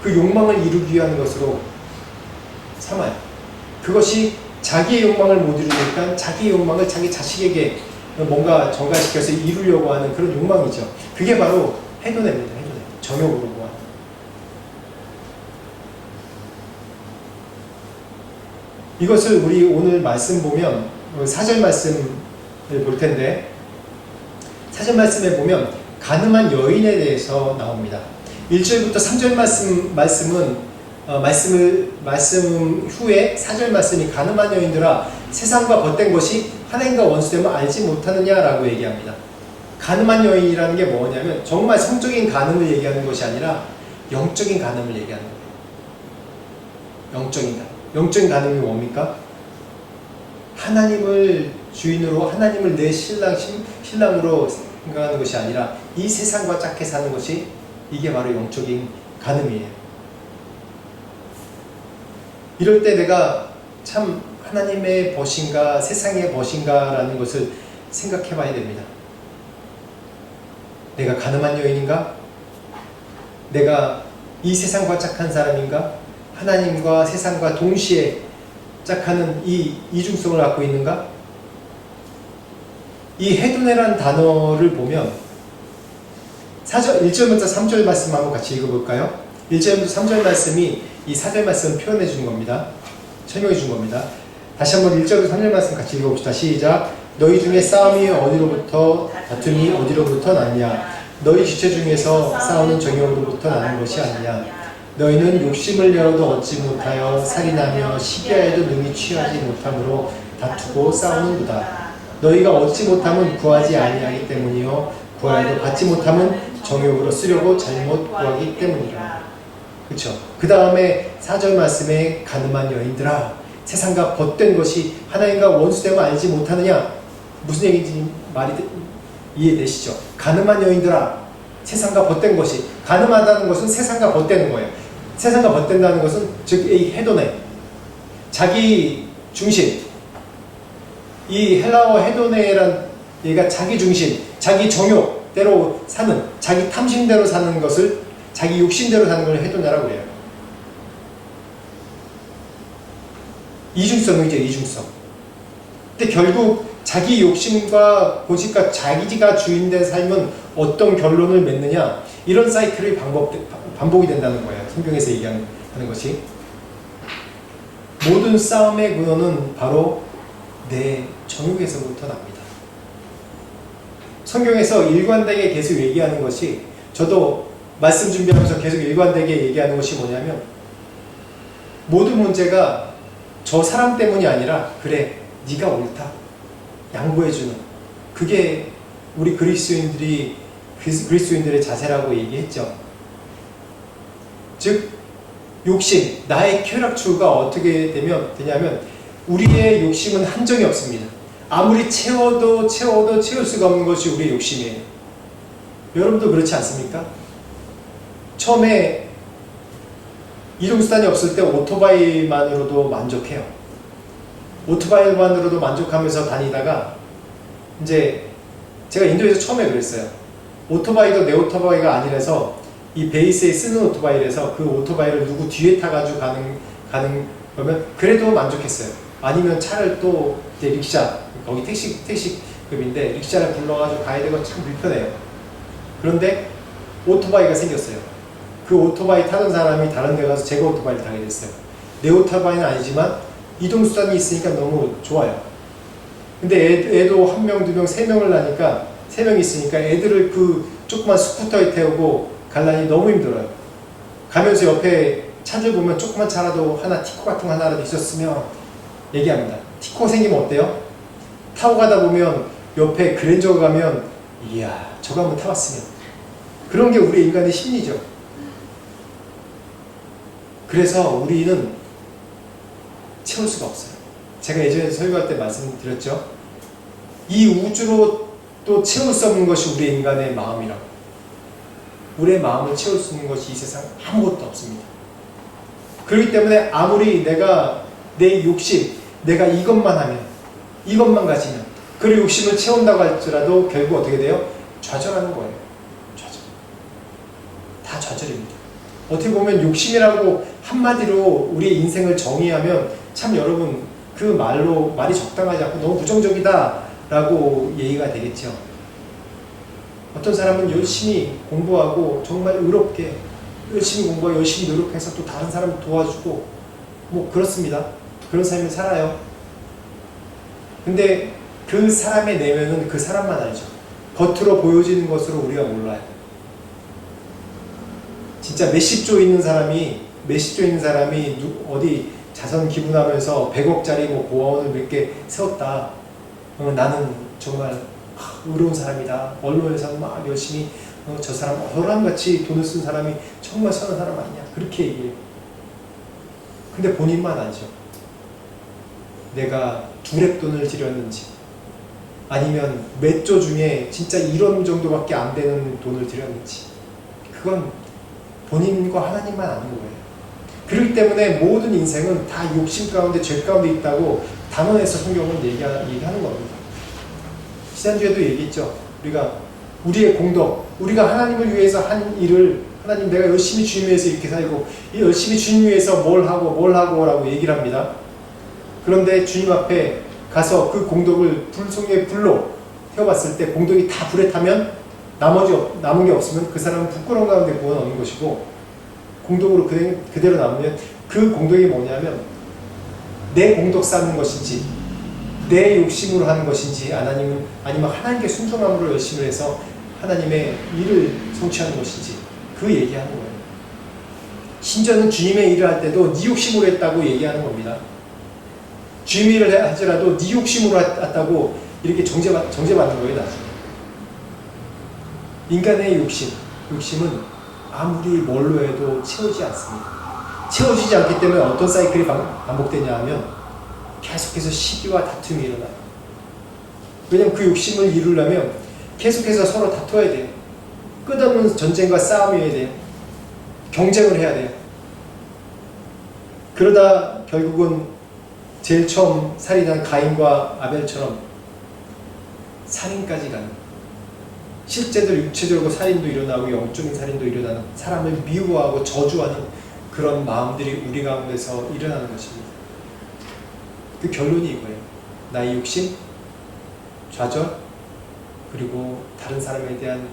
[SPEAKER 1] 그 욕망을 이루기 위한 것으로 삼아요. 그것이 자기의 욕망을 못 이루니까 자기의 욕망을 자기 자식에게 뭔가 전가시켜서 이루려고 하는 그런 욕망이죠. 그게 바로 헤도네입니다. 헤도네. 정욕으로 보아요. 이것을 우리 오늘 말씀 보면 사절 말씀을 볼 텐데 사절 말씀에 보면 가늠한 여인에 대해서 나옵니다. 1절부터 3절 말씀은 말씀 후에 4절 말씀이 가늠한 여인들아 세상과 벗된 것이 하나님과 원수됨을 알지 못하느냐라고 얘기합니다. 가늠한 여인이라는 게 뭐냐면 정말 성적인 가늠을 얘기하는 것이 아니라 영적인 가늠을 얘기하는 거예요. 영적인 가늠. 영적인 가늠이 뭡니까? 하나님을 주인으로 하나님을 내 신랑으로 생각하는 것이 아니라 이 세상과 짝해 사는 것이 이게 바로 영적인 가늠이에요. 이럴 때 내가 참 하나님의 벗인가 세상의 벗인가 라는 것을 생각해 봐야 됩니다. 내가 가늠한 여인인가? 내가 이 세상과 짝한 사람인가? 하나님과 세상과 동시에 짝하는 이 이중성을 갖고 있는가? 이 헤두네라는 단어를 보면 1절부터 3절 말씀 한번 같이 읽어볼까요? 1절부터 3절 말씀이 이 4절 말씀 표현해 주는 겁니다. 설명해 주는 겁니다. 다시 한번 1절부터 3절 말씀 같이 읽어봅시다. 시작. 너희 중에 싸움이 어디로부터 다툼이 어디로부터 났냐? 너희 지체 중에서 싸우는 정욕으로부터 나는 것이 아니냐? 너희는 욕심을 내어도 얻지 못하여 살인하며 시기하여도 능히 취하지 못함으로 다투고 싸우는도다. 너희가 얻지 못함은 구하지 아니하기 때문이요 구하여도 받지 못함은 정욕으로 쓰려고 잘못 구하기 때문이라. 그렇죠? 그 다음에 4절 말씀에 가늠한 여인들아 세상과 벗된 것이 하나님과 원수됨을 알지 못하느냐? 무슨 얘기인지 말이 이해되시죠? 가늠한 여인들아 세상과 벗된 것이 가늠하다는 것은 세상과 벗되는 거예요. 세상과 벗된다는 것은 즉 이 헤도네 자기 중심 이 헬라어 헤도네란 얘가 자기 중심 자기 정욕대로 사는 자기 탐심대로 사는 것을 자기 욕심대로 사는 걸 헤도네라고 해요. 이중성이죠. 이중성. 근데 결국 자기 욕심과 고집과 자기가 주인된 삶은 어떤 결론을 맺느냐 이런 사이클이 반복이 된다는 거예요. 성경에서 얘기하는 것이 모든 싸움의 근원은 바로 내 정욕에서부터 납니다. 성경에서 일관되게 계속 얘기하는 것이 저도 말씀 준비하면서 계속 일관되게 얘기하는 것이 뭐냐면 모든 문제가 저 사람 때문이 아니라 그래 네가 옳다 양보해주는 그게 우리 그리스도인들의 자세라고 얘기했죠. 즉 욕심 나의 쾌락추구가 어떻게 되냐면 우리의 욕심은 한정이 없습니다. 아무리 채워도 채울 수가 없는 것이 우리의 욕심이에요. 여러분도 그렇지 않습니까? 처음에 이동수단이 없을 때 오토바이만으로도 만족해요. 오토바이만으로도 만족하면서 다니다가 이제 제가 인도에서 처음에 그랬어요. 오토바이도 내 오토바이가 아니라서 이 베이스에 쓰는 오토바이라서 그 오토바이를 누구 뒤에 타가지고 가는 그러면 그래도 만족했어요. 아니면 차를 또 이제 릭샤 거기 택시급인데 릭샤를 불러가지고 가야 되고 참 불편해요. 그런데 오토바이가 생겼어요. 그 오토바이 타던 사람이 다른 데 가서 제가 오토바이를 타게 됐어요. 내 오토바이는 아니지만 이동수단이 있으니까 너무 좋아요. 근데 애도 한 명, 두 명, 세 명을 나니까 세 명 있으니까 애들을 그 조그만 스쿠터에 태우고 갈라니 너무 힘들어요. 가면서 옆에 차들 보면 조그만 차라도 하나 티코 같은 거 하나라도 있었으면 얘기합니다. 티코 생기면 어때요? 타고 가다 보면 옆에 그랜저가 가면 이야 저거 한번 타봤으면 그런 게 우리 인간의 심리죠. 그래서 우리는 채울 수가 없어요. 제가 예전에 설교할 때 말씀드렸죠. 이 우주로 또 채울 수 없는 것이 우리 인간의 마음이라고. 우리의 마음을 채울 수 있는 것이 이 세상 아무것도 없습니다. 그렇기 때문에 아무리 내가 내 욕심, 내가 이것만 하면, 이것만 가지면 그 욕심을 채운다고 할지라도 결국 어떻게 돼요? 좌절하는 거예요. 좌절. 다 좌절입니다. 어떻게 보면 욕심이라고 한마디로 우리의 인생을 정의하면 참 여러분 그 말이 적당하지 않고 너무 부정적이다 라고 얘기가 되겠죠. 어떤 사람은 열심히 공부하고 정말 의롭게 열심히 공부하고 열심히 노력해서 또 다른 사람 도와주고 뭐 그렇습니다. 그런 삶을 살아요. 근데 그 사람의 내면은 그 사람만 알죠. 겉으로 보여지는 것으로 우리가 몰라요. 진짜 몇십 조 있는 사람이 몇십조 있는 사람이 어디 자선 기부하면서 100억짜리 뭐 고아원을 몇 개 세웠다. 나는 정말 의로운 사람이다. 언론에서 막 열심히 저 사람 어랑같이 돈을 쓴 사람이 정말 선한 사람 아니냐. 그렇게 얘기해요. 근데 본인만 알죠. 내가 두랩돈을 들였는지 아니면 몇 조 중에 진짜 1원 정도밖에 안 되는 돈을 들였는지 그건 본인과 하나님만 아는 거예요. 그렇기 때문에 모든 인생은 다 욕심 가운데 죄 가운데 있다고 단언해서 성경은 얘기하는 겁니다. 지난주에도 얘기했죠. 우리가 우리의 공덕, 우리가 하나님을 위해서 한 일을 하나님 내가 열심히 주님 위해서 이렇게 살고 이 열심히 주님 위해서 뭘 하고 라고 얘기를 합니다. 그런데 주님 앞에 가서 그 공덕을 불송의 불로 태워봤을 때 공덕이 다 불에 타면 남은 게 없으면 그 사람은 부끄러운 가운데 구워 넣는 것이고 공덕으로 그대로 남으면 그 공덕이 뭐냐면 내 공덕 쌓는 것인지 내 욕심으로 하는 것인지 아니면 하나님께 순종함으로 열심히 해서 하나님의 일을 성취하는 것인지 그 얘기하는 거예요. 심지어는 주님의 일을 할 때도 네 욕심으로 했다고 얘기하는 겁니다. 주님의 일을 할지라도 네 욕심으로 했다고 이렇게 정죄받는 거예요. 나중에. 인간의 욕심은 아무리 뭘로 해도 채우지 않습니다. 채워지지 않기 때문에 어떤 사이클이 반복되냐 하면 계속해서 시기와 다툼이 일어나요. 왜냐하면 그 욕심을 이루려면 계속해서 서로 다퉈야 돼요. 끝없는 전쟁과 싸움이 해야 돼요. 경쟁을 해야 돼요. 그러다 결국은 제일 처음 살인한 가인과 아벨처럼 살인까지 가는 실제로 육체적으로 살인도 일어나고 영적인 살인도 일어나는 사람을 미워하고 저주하는 그런 마음들이 우리 가운데서 일어나는 것입니다. 그 결론이 이거예요. 나의 욕심, 좌절, 그리고 다른 사람에 대한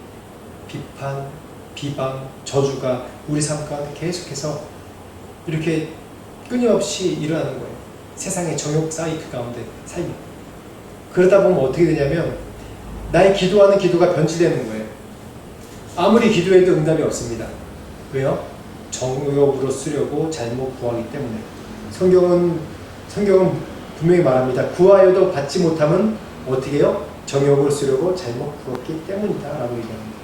[SPEAKER 1] 비판, 비방, 저주가 우리 삶 가운데 계속해서 이렇게 끊임없이 일어나는 거예요. 세상의 정욕 사이클 가운데 살기. 그러다 보면 어떻게 되냐면 나의 기도하는 기도가 변질되는 거예요. 아무리 기도해도 응답이 없습니다. 왜요? 정욕으로 쓰려고 잘못 구하기 때문에. 성경은 분명히 말합니다. 구하여도 받지 못하면 어떻게 해요? 정욕을 쓰려고 잘못 구했기 때문이다 라고 얘기합니다.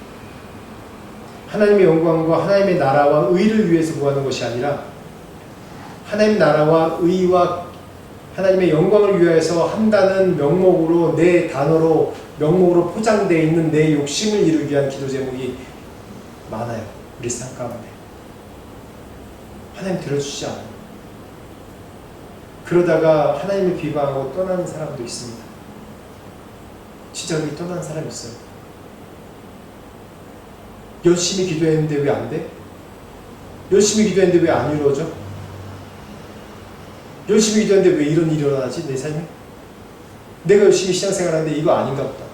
[SPEAKER 1] 하나님의 영광과 하나님의 나라와 의를 위해서 구하는 것이 아니라 하나님의 나라와 의와 하나님의 영광을 위하여서 한다는 명목으로 내 단어로 명목으로 포장되어 있는 내 욕심을 이루기 위한 기도 제목이 많아요. 우리 삶 가운데. 하나님 들어주지 않아요. 그러다가 하나님을 비방하고 떠나는 사람도 있습니다. 진짜 여기 떠나는 사람이 있어요. 열심히 기도했는데 왜 안 돼? 열심히 기도했는데 왜 안 이루어져? 열심히 기도했는데 왜 이런 일이 일어나지? 내 삶에? 내가 열심히 신앙생활 하는데 이거 아닌가 보다.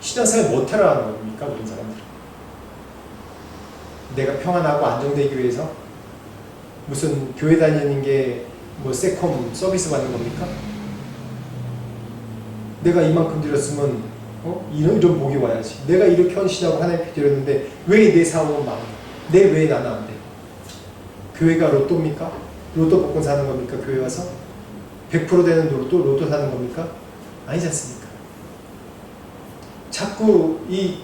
[SPEAKER 1] 신앙생활 못하라 하는 겁니까? 그런 사람들. 내가 평안하고 안정되기 위해서 무슨 교회 다니는 게 뭐 세컴 서비스 받는 겁니까? 내가 이만큼 드렸으면 이런 복이 와야지. 내가 이렇게 헌신하고 하나님께 드렸는데 왜 내 사업은 망해? 왜 나는 안 돼? 교회가 로또입니까? 로또 복권 사는 겁니까? 교회 와서? 100% 되는 로또 사는 겁니까? 아니지 않습니까? 자꾸 이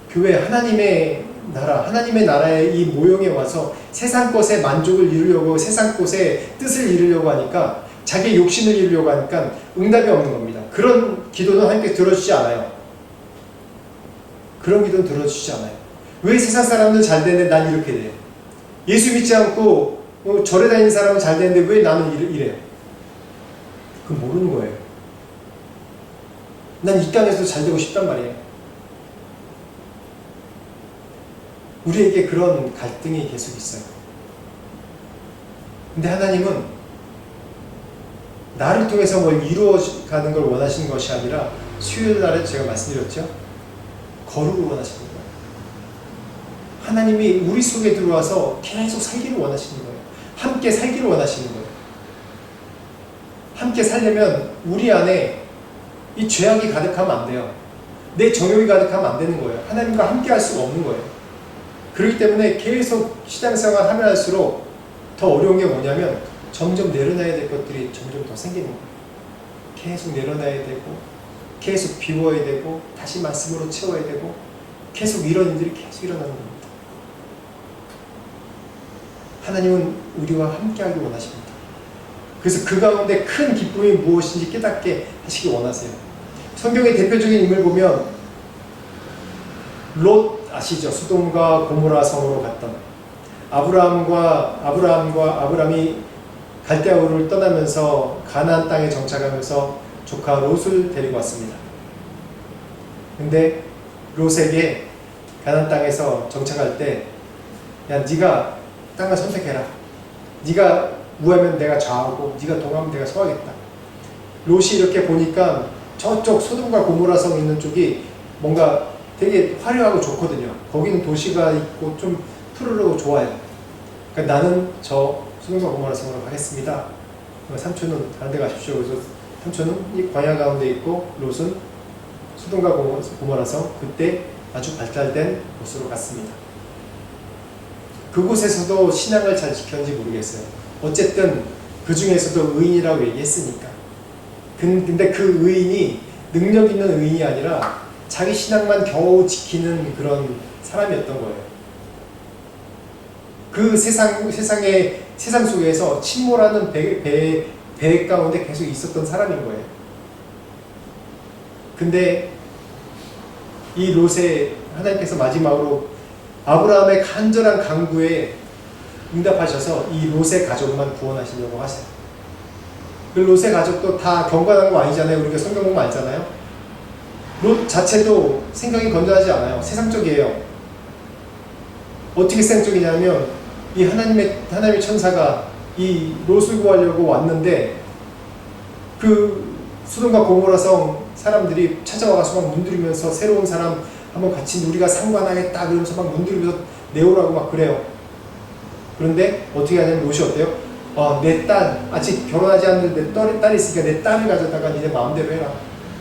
[SPEAKER 1] 교회 하나님의 나라의 이 모형에 와서 세상 것에 만족을 이루려고 세상 것에 뜻을 이루려고 하니까 자기의 욕심을 이루려고 하니까 응답이 없는 겁니다. 그런 기도는 하나님께 들어주지 않아요. 그런 기도는 들어주지 않아요. 왜 세상 사람들은 잘 되는데 난 이렇게 돼요? 예수 믿지 않고 절에 다니는 사람은 잘 되는데 왜 나는 이래요? 그건 모르는 거예요. 난 이 땅에서도 잘 되고 싶단 말이에요. 우리에게 그런 갈등이 계속 있어요. 근데 하나님은 나를 통해서 뭘 이루어가는 걸 원하시는 것이 아니라 수요일 날에 제가 말씀드렸죠. 거룩을 원하시는 거예요. 하나님이 우리 속에 들어와서 계속 살기를 원하시는 거예요. 함께 살기를 원하시는 거예요. 함께 살려면 우리 안에 이 죄악이 가득하면 안 돼요. 내 정욕이 가득하면 안 되는 거예요. 하나님과 함께 할 수가 없는 거예요. 그렇기 때문에 계속 신앙생활 하면 할수록 더 어려운 게 뭐냐면 점점 내려놔야 될 것들이 점점 더 생기는 거예요. 계속 내려놔야 되고 계속 비워야 되고 다시 말씀으로 채워야 되고 계속 이런 일들이 계속 일어나는 겁니다. 하나님은 우리와 함께하기 원하십니다. 그래서 그 가운데 큰 기쁨이 무엇인지 깨닫게 하시기 원하세요. 성경의 대표적인 인물 보면 롯 아시죠? 소돔과 고모라 성으로 갔던 아브라함이 갈대아우를 떠나면서 가나안 땅에 정착하면서 조카 롯을 데리고 왔습니다. 근데 롯에게 가나안 땅에서 정착할 때 야, 네가 땅을 선택해라. 네가 우하면 내가 좌하고 네가 동하면 내가 서하겠다. 롯이 이렇게 보니까 저쪽 소돔과 고모라 성 있는 쪽이 뭔가 되게 화려하고 좋거든요. 거기는 도시가 있고 좀 푸르르고 좋아요. 그러니까 나는 저 소돔과 고모라 성으로 가겠습니다. 삼촌은 다른 데 가십시오. 그래서 삼촌은 이 광야 가운데 있고 롯은 소돔과 고모라 성, 그때 아주 발달된 곳으로 갔습니다. 그곳에서도 신앙을 잘 지켰는지 모르겠어요. 어쨌든 그 중에서도 의인이라고 얘기했으니까. 근데 그 의인이 능력 있는 의인이 아니라 자기 신앙만 겨우 지키는 그런 사람이었던 거예요. 그 세상 속에서 침몰하는 배 가운데 계속 있었던 사람인 거예요. 근데 이 롯에 하나님께서 마지막으로 아브라함의 간절한 간구에 응답하셔서 이 롯의 가족만 구원하시려고 하세요. 그 롯의 가족도 다 경건한 거 아니잖아요. 우리가 성경 보면 알잖아요. 롯 자체도 생각이 건전하지 않아요. 세상적이에요. 어떻게 세상적이냐면 이 하나님의 천사가 이 롯을 구하려고 왔는데 그 소돔과 고모라 성 사람들이 찾아와서 막 문드리면서 새로운 사람 한번 같이 우리가 상관하겠다 그러면서 막 문드리면서 내오라고 막 그래요. 그런데 어떻게 하냐면 롯이 어때요? 내 딸, 아직 결혼하지 않는데 내 딸이 있으니까 내 딸을 가져다가 니네 마음대로 해라.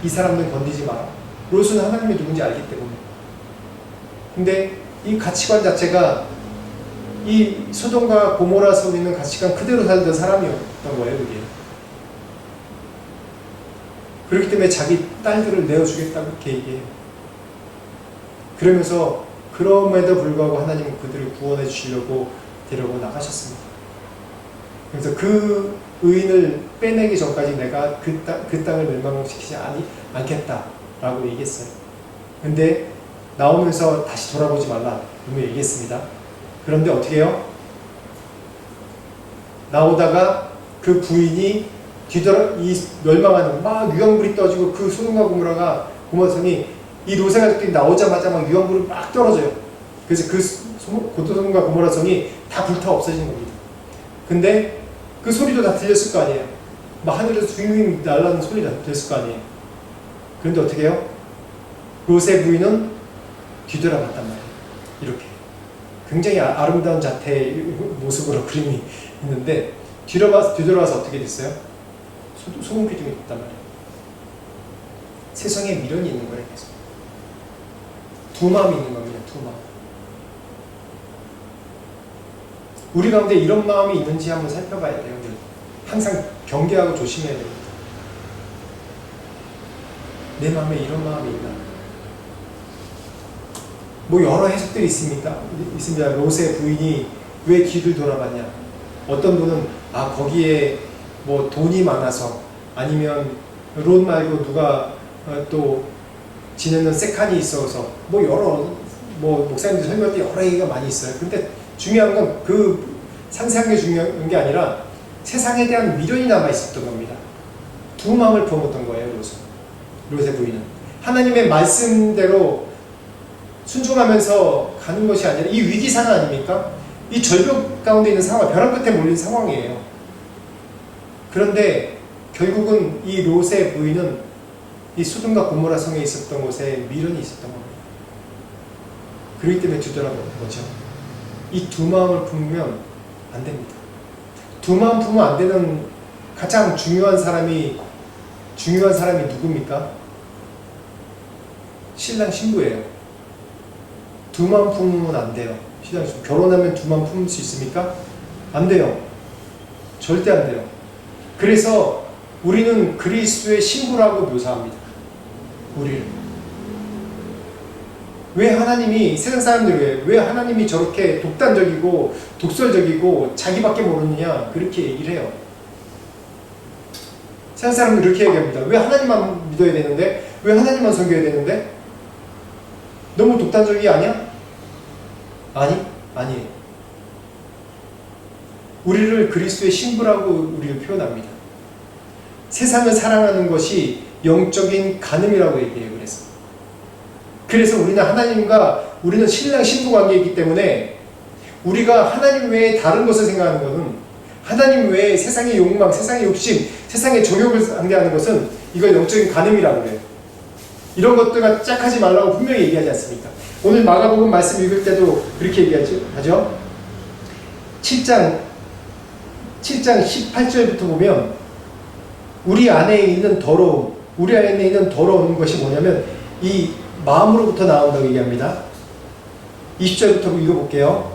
[SPEAKER 1] 이 사람들 건드리지 마라. 롯은 하나님이 누군지 알기 때문에. 근데 이 가치관 자체가 이 소돔과 고모라 성에 있는 가치관 그대로 살던 사람이었던 거예요, 그게. 그렇기 때문에 자기 딸들을 내어주겠다고 이렇게 얘기해요. 그러면서 그럼에도 불구하고 하나님은 그들을 구원해 주시려고 데려고 나가셨습니다. 그래서 그 의인을 빼내기 전까지 내가 그 땅을 멸망시키지 않겠다라고 얘기했어요. 근데 나오면서 다시 돌아보지 말라 분명히 얘기했습니다. 그런데 어떻게 해요? 나오다가 그 부인이 이 멸망하는 막 유황불이 떠지고 그 소돔과 고모라 성이 이 롯의 가족들이 나오자마자 막 유황불이 막 떨어져요. 그래서 그 소돔과 고모라 성이 다 불타 없어지는 겁니다. 근데 그 소리도 다 들렸을 거 아니에요. 막 하늘에서 윙윙 날라는 소리 다 들렸을 거 아니에요. 그런데 어떻게 해요? 롯의 부인은 뒤돌아봤단 말이에요. 이렇게 굉장히 아름다운 자태의 모습으로 그림이 있는데 뒤돌아와서 어떻게 됐어요? 소금 기둥이 있단 말이에요. 세상에 미련이 있는 거예요. 계속 두 마음이 있는 겁니다. 두 마음. 우리 가운데 이런 마음이 있는지 한번 살펴봐야 돼요. 항상 경계하고 조심해야 됩니다. 내 마음에 이런 마음이 있나? 뭐 여러 해석들이 있습니다. 롯의 부인이 왜 뒤를 돌아봤냐? 어떤 분은 거기에 뭐 돈이 많아서, 아니면 롯 말고 누가 또 지내는 세칸이 있어서, 뭐 여러 목사님들 설명할 때 여러 얘기가 많이 있어요. 근데 중요한 건 그 상세한 게 중요한 게 아니라 세상에 대한 미련이 남아 있었던 겁니다. 두 마음을 품었던 거예요. 롯의 부인은 하나님의 말씀대로 순종하면서 가는 것이 아니라 이 위기 상황 아닙니까? 이 절벽 가운데 있는 상황, 벼랑 끝에 몰린 상황이에요. 그런데 결국은 이 롯의 부인은 이 소돔과 고모라 성에 있었던 곳에 미련이 있었던 겁니다. 그렇기 때문에 뒤돌아보는 거죠. 이 두 마음을 품으면 안 됩니다. 두 마음 품으면 안 되는 가장 중요한 사람이 누굽니까? 신랑 신부예요. 두 마음 품으면 안 돼요. 신랑 신부. 결혼하면 두 마음 품을 수 있습니까? 안 돼요. 절대 안 돼요. 그래서 우리는 그리스도의 신부라고 묘사합니다. 우리를. 왜 하나님이 세상 사람들을 왜 하나님이 저렇게 독단적이고 독설적이고 자기밖에 모르느냐 그렇게 얘기를 해요. 세상 사람들은 그렇게 얘기합니다. 왜 하나님만 믿어야 되는데? 왜 하나님만 섬겨야 되는데? 너무 독단적이 아니야? 아니에요. 우리를 그리스도의 신부라고 우리를 표현합니다. 세상을 사랑하는 것이 영적인 간음이라고 얘기해요. 그래서 우리는 신랑 신부 관계이기 때문에 우리가 하나님 외에 다른 것을 생각하는 것은 하나님 외에 세상의 욕망, 세상의 욕심, 세상의 정욕을 상대하는 것은 이걸 영적인 간음이라고 해요. 이런 것들과 짝하지 말라고 분명히 얘기하지 않습니까? 오늘 마가복음 말씀 읽을 때도 그렇게 얘기하죠. 7장 18절부터 보면 우리 안에 있는 더러움 것이 뭐냐면 이 마음으로부터 나온다고 얘기합니다. 20절부터 읽어볼게요.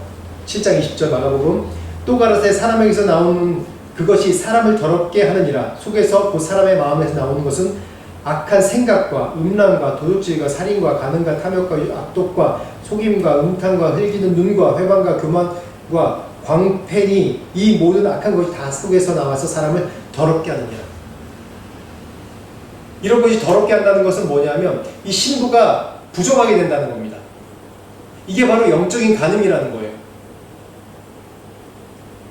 [SPEAKER 1] 7장 20절 마가복음. 또 가라사대 사람에게서 나오는 그것이 사람을 더럽게 하느니라. 속에서 그 사람의 마음에서 나오는 것은 악한 생각과 음란과 도둑질과 살인과 간음과 탐욕과 악독과 속임과 음탕과 흘기는 눈과 회방과 교만과 광팬이 이 모든 악한 것이 다 속에서 나와서 사람을 더럽게 하느니라. 이런 것이 더럽게 한다는 것은 뭐냐면 이 신부가 부정하게 된다는 겁니다. 이게 바로 영적인 간음이라는 거예요.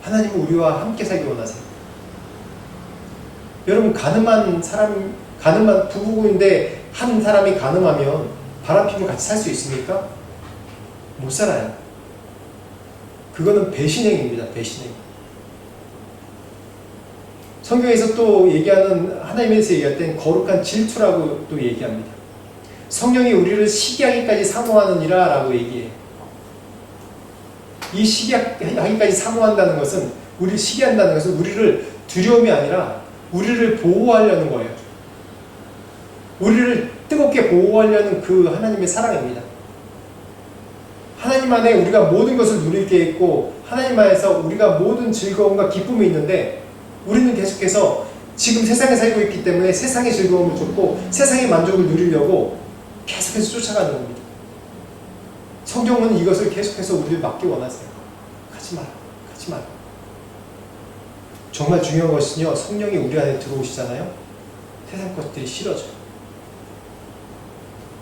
[SPEAKER 1] 하나님은 우리와 함께 살기 원하세요. 여러분 가늠한 부부인데 한 사람이 가늠하면 바람피고 같이 살 수 있습니까? 못 살아요. 그거는 배신행입니다. 배신행. 성경에서 또 얘기하는 하나님에서 얘기할 땐 거룩한 질투라고 또 얘기합니다. 성령이 우리를 시기하기까지 사모하느니라 라고 얘기해요. 이 시기하기까지 사모한다는 것은 우리를 시기한다는 것은 우리를 두려움이 아니라 우리를 보호하려는 거예요. 우리를 뜨겁게 보호하려는 그 하나님의 사랑입니다. 하나님 안에 우리가 모든 것을 누릴 게 있고 하나님 안에서 우리가 모든 즐거움과 기쁨이 있는데 우리는 계속해서 지금 세상에 살고 있기 때문에 세상의 즐거움을 쫓고 세상의 만족을 누리려고 계속해서 쫓아가는 겁니다. 성경은 이것을 계속해서 우리를 막기 원하세요. 가지 마라. 정말 중요한 것은요, 성령이 우리 안에 들어오시잖아요. 세상 것들이 싫어져요.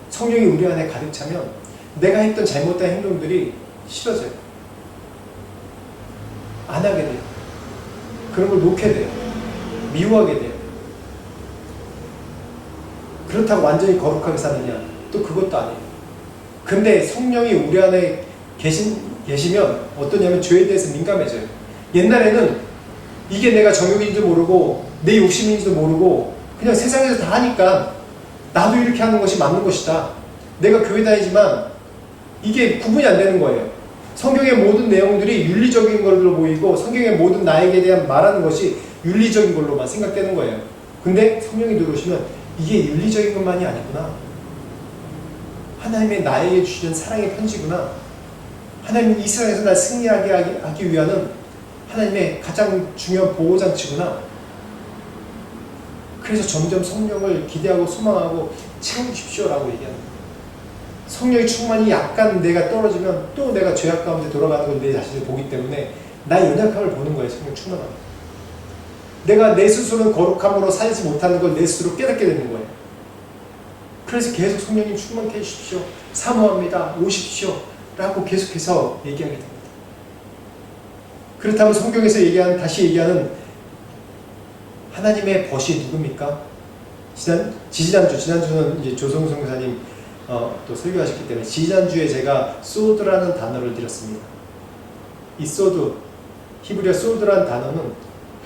[SPEAKER 1] 성령이 우리 안에 가득 차면 내가 했던 잘못된 행동들이 싫어져요. 안 하게 돼요. 그런 걸 놓게 돼요. 미워하게 돼요. 그렇다고 완전히 거룩하게 사느냐? 또 그것도 아니에요. 근데 성령이 우리 안에 계시면 어떠냐면 죄에 대해서 민감해져요. 옛날에는 이게 내가 정욕인지도 모르고 내 욕심인지도 모르고 그냥 세상에서 다 하니까 나도 이렇게 하는 것이 맞는 것이다. 내가 교회 다니지만 이게 구분이 안 되는 거예요. 성경의 모든 내용들이 윤리적인 걸로 보이고 성경의 모든 나에게 대한 말하는 것이 윤리적인 걸로만 생각되는 거예요. 근데 성령이 들어오시면 이게 윤리적인 것만이 아니구나. 하나님의 나에게 주시는 사랑의 편지구나. 하나님이 이 세상에서 날 승리하게 하기 위한 하나님의 가장 중요한 보호장치구나. 그래서 점점 성령을 기대하고 소망하고 채워주십시오라고 얘기합니다. 성령의 충만이 약간 내가 떨어지면 또 내가 죄악 가운데 돌아가는 걸 내 자신을 보기 때문에 나의 연약함을 보는 거예요. 성령 충만함. 내가 내 스스로는 거룩함으로 살지 못하는 걸 내 스스로 깨닫게 되는 거예요. 그래서 계속 성령님 충만케 해주십시오. 사모합니다. 오십시오. 라고 계속해서 얘기하게 됩니다. 그렇다면 성경에서 다시 얘기하는 하나님의 벗이 누굽니까? 지난주는 이제 조성우 선교사님 또 설교하셨기 때문에 지난주에 제가 소드라는 단어를 드렸습니다. 이 소드, 히브리어 소드라는 단어는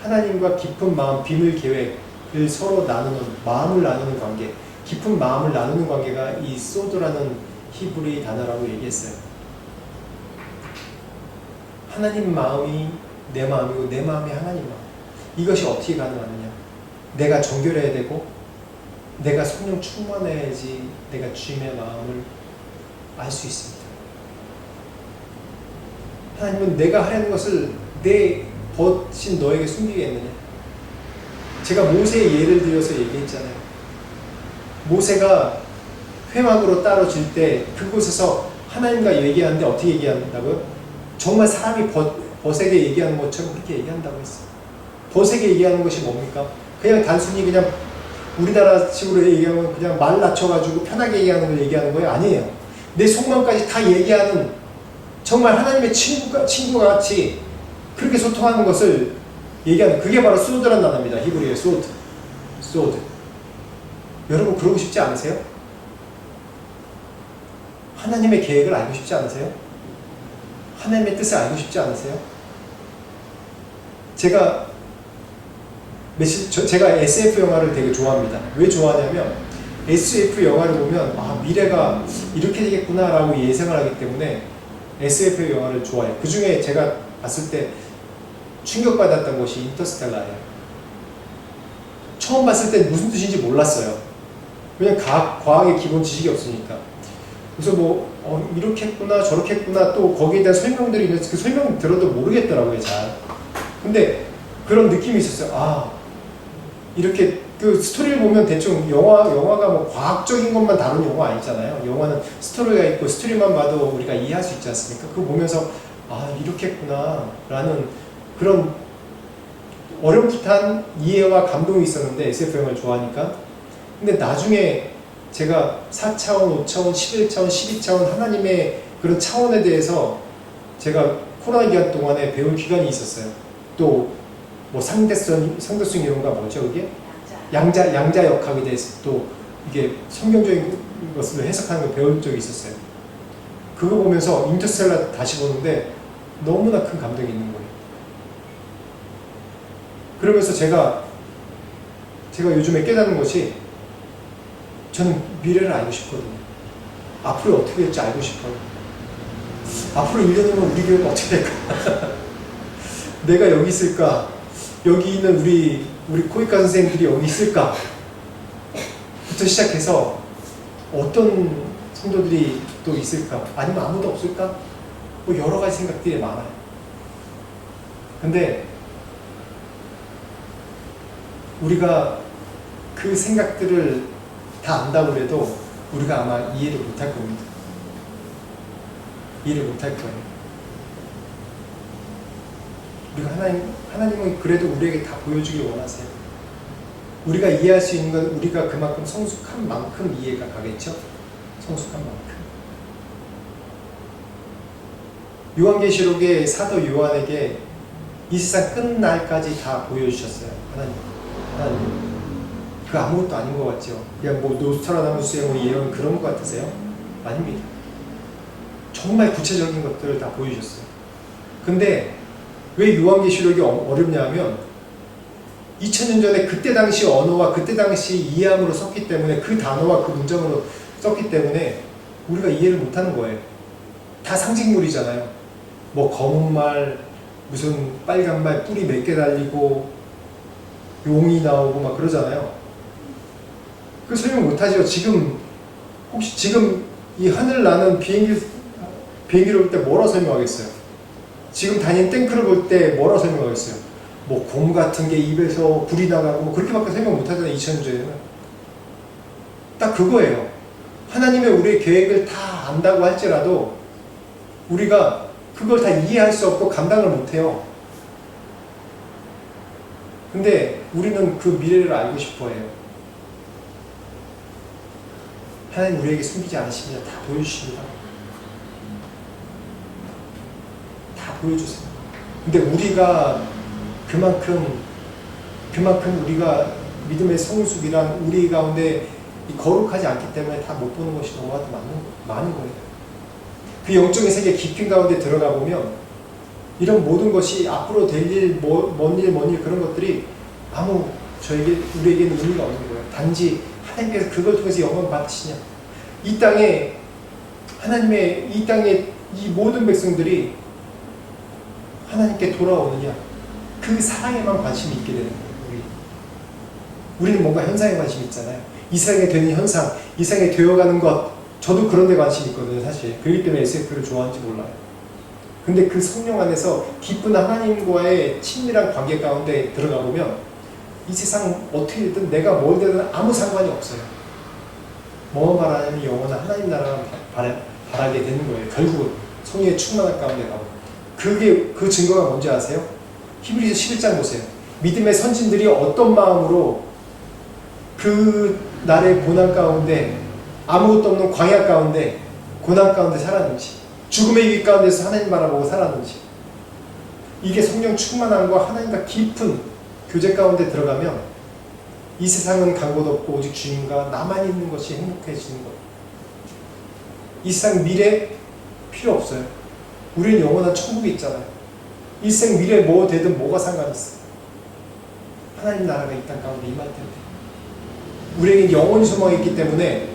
[SPEAKER 1] 하나님과 깊은 마음, 비밀 계획을 서로 나누는, 마음을 나누는 관계, 깊은 마음을 나누는 관계가 이 소드라는 히브리 단어라고 얘기했어요. 하나님 마음이 내 마음이고 내 마음이 하나님 마음. 이것이 어떻게 가능하느냐? 내가 정결해야 되고 내가 성령 충만해야지 내가 주님의 마음을 알 수 있습니다. 하나님은 내가 하려는 것을 내 벗인 너에게 숨기겠느냐. 제가 모세의 예를 들어서 얘기했잖아요. 모세가 회막으로 떨어질 때 그곳에서 하나님과 얘기하는데 어떻게 얘기한다고요? 정말 사람이 벗에게 얘기하는 것처럼 그렇게 얘기한다고 했어요. 벗에게 얘기하는 것이 뭡니까? 그냥 단순히 그냥 우리나라 식으로 얘기하면 그냥 말 낮춰가지고 편하게 얘기하는 걸 얘기하는 거예요? 아니에요. 내 속마음까지 다 얘기하는 정말 하나님의 친구가 같이 그렇게 소통하는 것을 얘기하는, 그게 바로 소드란 단어입니다. 히브리어의 소드. 여러분 그러고 싶지 않으세요? 하나님의 계획을 알고 싶지 않으세요? 하나님의 뜻을 알고 싶지 않으세요? 제가 SF 영화를 되게 좋아합니다. 왜 좋아하냐면 SF 영화를 보면 미래가 이렇게 되겠구나 라고 예상을 하기 때문에 SF 영화를 좋아해요. 그 중에 제가 봤을 때 충격받았던 것이 인터스텔라예요. 처음 봤을 때 무슨 뜻인지 몰랐어요. 그냥 과학의 기본 지식이 없으니까. 그래서 이렇게 했구나 저렇게 했구나 또 거기에 대한 설명들이 있는데 그 설명 들어도 모르겠더라고요 잘. 근데 그런 느낌이 있었어요. 이렇게 그 스토리를 보면 대충 영화가 과학적인 것만 다룬 영화 아니잖아요. 영화는 스토리가 있고 스토리만 봐도 우리가 이해할 수 있지 않습니까? 그거 보면서 이렇게 했구나 라는 그런 어렴풋한 이해와 감동이 있었는데 SF 영화를 좋아하니까. 근데 나중에 제가 4차원, 5차원, 11차원, 12차원 하나님의 그런 차원에 대해서 제가 코로나 기간 동안에 배울 기간이 있었어요. 또 상대성 이론가 뭐죠 그게? 양자 역학에 대해서 또 이게 성경적인 것을 해석하는 걸 배울 적이 있었어요. 그거 보면서 인터스텔라 다시 보는데 너무나 큰 감동이 있는 거예요. 그러면서 제가 요즘에 깨닫는 것이 저는 미래를 알고 싶거든요. 앞으로 어떻게 될지 알고 싶어요. 앞으로 1년이면 우리 교회가 어떻게 될까? 내가 여기 있을까? 여기 있는 우리 코이카 선생님들이 여기 있을까? 부터 시작해서 어떤 성도들이 또 있을까? 아니면 아무도 없을까? 여러 가지 생각들이 많아요. 근데 우리가 그 생각들을 다 안다고 해도 우리가 아마 이해를 못할 겁니다. 이해를 못할 거예요. 우리가 하나님은 그래도 우리에게 다 보여주길 원하세요. 우리가 이해할 수 있는 건 우리가 그만큼 성숙한 만큼 이해가 가겠죠? 성숙한 만큼. 요한계시록의 사도 요한에게 이 세상 끝날까지 다 보여주셨어요. 하나님. 그 아무것도 아닌 것 같죠? 그냥 노스트라다무스의 예언 그런 것 같으세요? 아닙니다. 정말 구체적인 것들을 다 보여주셨어요. 근데 왜 요한계시록이 어렵냐면 2000년 전에 그때 당시 언어와 그때 당시 이해함으로 썼기 때문에 그 단어와 그 문장으로 썼기 때문에 우리가 이해를 못하는 거예요. 다 상징물이잖아요. 검은 말, 무슨 빨간 말, 뿔이 몇 개 달리고 용이 나오고 막 그러잖아요. 그 설명 못하죠. 혹시 지금 이 하늘 나는 비행기를 볼 때 뭐라 설명하겠어요? 지금 다니는 탱크를 볼 때 뭐라 설명하겠어요? 곰 같은 게 입에서 불이 나가고 그렇게밖에 설명 못하잖아요. 2000년 전에는. 딱 그거예요. 하나님의 우리의 계획을 다 안다고 할지라도 우리가 그걸 다 이해할 수 없고 감당을 못해요. 근데 우리는 그 미래를 알고 싶어 해요. 하나님 우리에게 숨기지 않으십니다. 다 보여주십니다. 다 보여주세요. 근데 우리가 그만큼 우리가 믿음의 성숙이란 우리 가운데 거룩하지 않기 때문에 다 못 보는 것이 너무나도 많은 거예요. 그 영적인 세계 깊이 가운데 들어가 보면 이런 모든 것이 앞으로 될 일, 먼 일 그런 것들이 우리에게는 의미가 없는 거예요. 단지 하나님께서 그걸 통해서 영광 받으시냐. 이 땅에 이 모든 백성들이 하나님께 돌아오느냐. 그 사랑에만 관심이 있게 되는 거예요. 우리는 뭔가 현상에 관심이 있잖아요. 이 세상에 되는 현상, 이 세상에 되어가는 것. 저도 그런 데 관심이 있거든요, 사실. 그렇기 때문에 SF를 좋아하는지 몰라요. 근데 그 성령 안에서 깊은 하나님과의 친밀한 관계 가운데 들어가 보면 이 세상 어떻게든 내가 뭘 되든 아무 상관이 없어요. 뭐 말하냐면 영원한 하나님 나라만 바라게 되는 거예요. 결국은 성령의 충만한 가운데 가고. 그게 그 증거가 뭔지 아세요? 히브리서 11장 보세요. 믿음의 선진들이 어떤 마음으로 그 날의 고난 가운데 아무것도 없는 광야 가운데 고난 가운데 살았는지, 죽음의 위기 가운데서 하나님 바라보고 살았는지, 이게 성령 충만함과 하나님과 깊은 교제 가운데 들어가면 이 세상은 간 곳 없고 오직 주님과 나만 있는 것이 행복해지는 거예요. 이 세상 미래 필요 없어요. 우리는 영원한 천국이 있잖아요. 이 세상 미래 뭐 되든 뭐가 상관있어. 하나님 나라가 이 땅 가운데 임할 텐데 우리에게 영원히 소망이 있기 때문에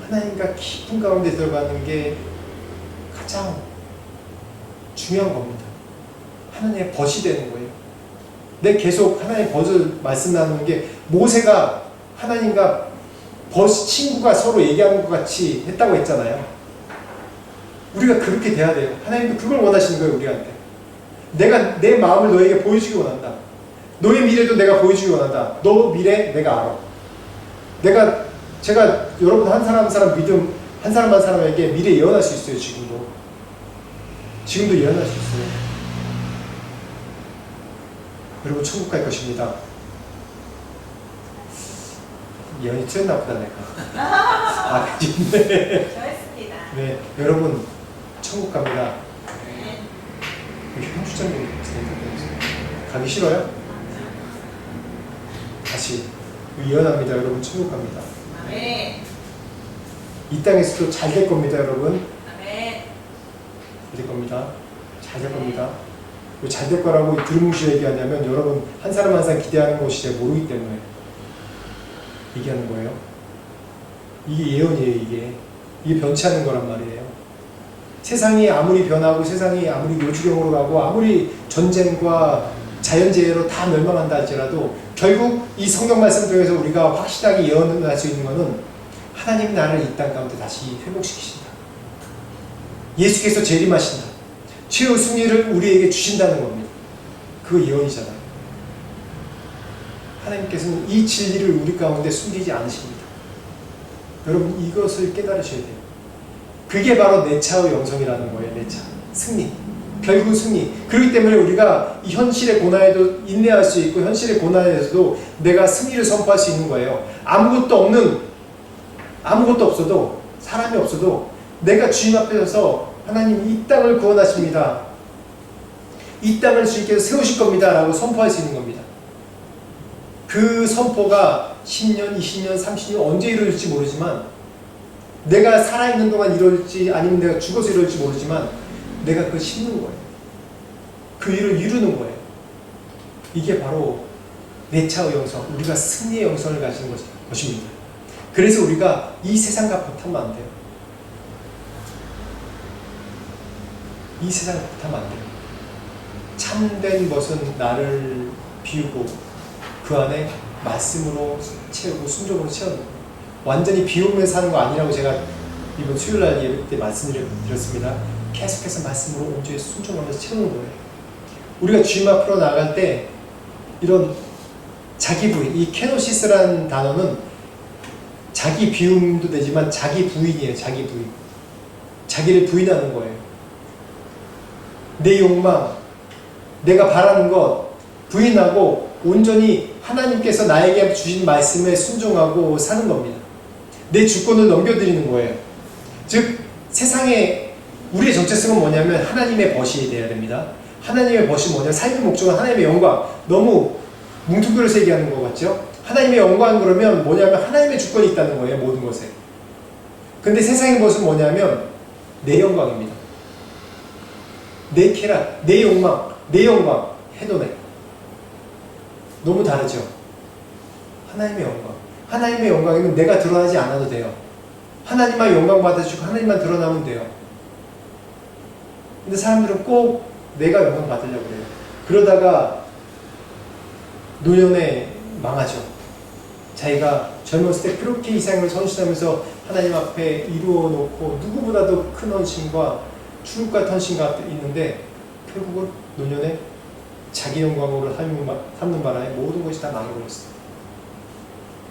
[SPEAKER 1] 하나님과 깊은 가운데 들어가는 게 가장 중요한 겁니다. 하나님의 벗이 되는 거예요. 내 계속 하나님의 벗을 말씀 나누는 게 모세가 하나님과 벗 친구가 서로 얘기하는 것 같이 했다고 했잖아요. 우리가 그렇게 돼야 돼요. 하나님도 그걸 원하시는 거예요. 우리한테 내가 내 마음을 너에게 보여주기 원한다. 너의 미래도 내가 보여주기 원한다. 너 미래 내가 알아. 제가 여러분 한 사람 한 사람 믿음 한 사람 한 사람에게 미래 예언할 수 있어요. 지금도 예언할 수 있어요. 여러분 천국 갈 것입니다. 예언이 틀렸나 보다 내가. 그렇네.
[SPEAKER 2] 저했습니다.
[SPEAKER 1] 네, 여러분 천국 갑니다.
[SPEAKER 2] 네.
[SPEAKER 1] 형수장님 가기 싫어요? 다시 예언합니다. 여러분 천국 갑니다.
[SPEAKER 2] 아멘.
[SPEAKER 1] 이 땅에서도 잘 될 겁니다. 여러분
[SPEAKER 2] 아멘.
[SPEAKER 1] 잘 될 겁니다. 잘 될 겁니다. 왜 잘 될 거라고 두루뭉실 얘기하냐면 여러분 한 사람 한 사람 기대하는 것이 제가 모르기 때문에 얘기하는 거예요. 이게 예언이에요. 이게 변치 않는 거란 말이에요. 세상이 아무리 변하고 세상이 아무리 요주경으로 가고 아무리 전쟁과 자연재해로 다 멸망한다 할지라도 결국 이 성경 말씀 중에서 우리가 확실하게 예언할 수 있는 것은 하나님 나라를 이 땅 가운데 다시 회복시키신다. 예수께서 재림하신다. 최후 승리를 우리에게 주신다는 겁니다. 그거 예언이잖아요. 하나님께서는 이 진리를 우리 가운데 숨기지 않으십니다. 여러분 이것을 깨달으셔야 돼요. 그게 바로 내 차의 영성이라는 거예요. 내 차. 승리. 결국 승리. 그렇기 때문에 우리가 이 현실의 고난에도 인내할 수 있고 현실의 고난에서도 내가 승리를 선포할 수 있는 거예요. 아무것도 없어도 사람이 없어도 내가 주님 앞에 서서 하나님 이 땅을 구원하십니다. 이 땅을 주님께서 세우실 겁니다. 라고 선포할 수 있는 겁니다. 그 선포가 10년, 20년, 30년 언제 이루어질지 모르지만 내가 살아있는 동안 이루어질지 아니면 내가 죽어서 이루어질지 모르지만 내가 그걸 심는 거예요. 그 일을 이루는 거예요. 이게 바로 내 차의 영성, 우리가 승리의 영성을 가지는 것입니다. 그래서 우리가 이 세상과 붙으면 안 돼요. 이 세상과 붙으면 안 돼요. 참된 것은 나를 비우고 그 안에 말씀으로 채우고 순종으로 채우는 거예요. 완전히 비우면서 사는 거 아니라고 제가 이번 수요일날 예배 때 말씀을 드렸습니다. 계속해서 말씀으로 온전히 순종하면서 채우는 거예요. 우리가 주님 앞으로 나갈 때 이런 자기 부인, 이 케노시스라는 단어는 자기 비움도 되지만 자기 부인이에요. 자기 부인. 자기를 부인하는 거예요. 내 욕망, 내가 바라는 것 부인하고 온전히 하나님께서 나에게 주신 말씀에 순종하고 사는 겁니다. 내 주권을 넘겨드리는 거예요. 즉 세상에 우리의 정체성은 뭐냐면 하나님의 벗이 돼야 됩니다. 하나님의 벗이 뭐냐? 삶의 목적은 하나님의 영광. 너무 뭉뚱그려서 얘기하는 것 같죠? 하나님의 영광 그러면 뭐냐면 하나님의 주권이 있다는 거예요. 모든 것에. 근데 세상의 벗은 뭐냐면 내 영광입니다. 내 쾌락, 내 욕망, 내 영광 해도네. 너무 다르죠? 하나님의 영광. 하나님의 영광이면 내가 드러나지 않아도 돼요. 하나님만 영광 받아주고 하나님만 드러나면 돼요. 근데 사람들은 꼭 내가 영광 받으려고 그래요. 그러다가 노년에 망하죠. 자기가 젊었을 때 그렇게 이 삶을 헌신하면서 하나님 앞에 이루어 놓고 누구보다도 큰 헌신과 출국과 헌신가 있는데 결국은 노년에 자기 영광으로 삼는 바람에 모든 것이 다 망해버렸어요.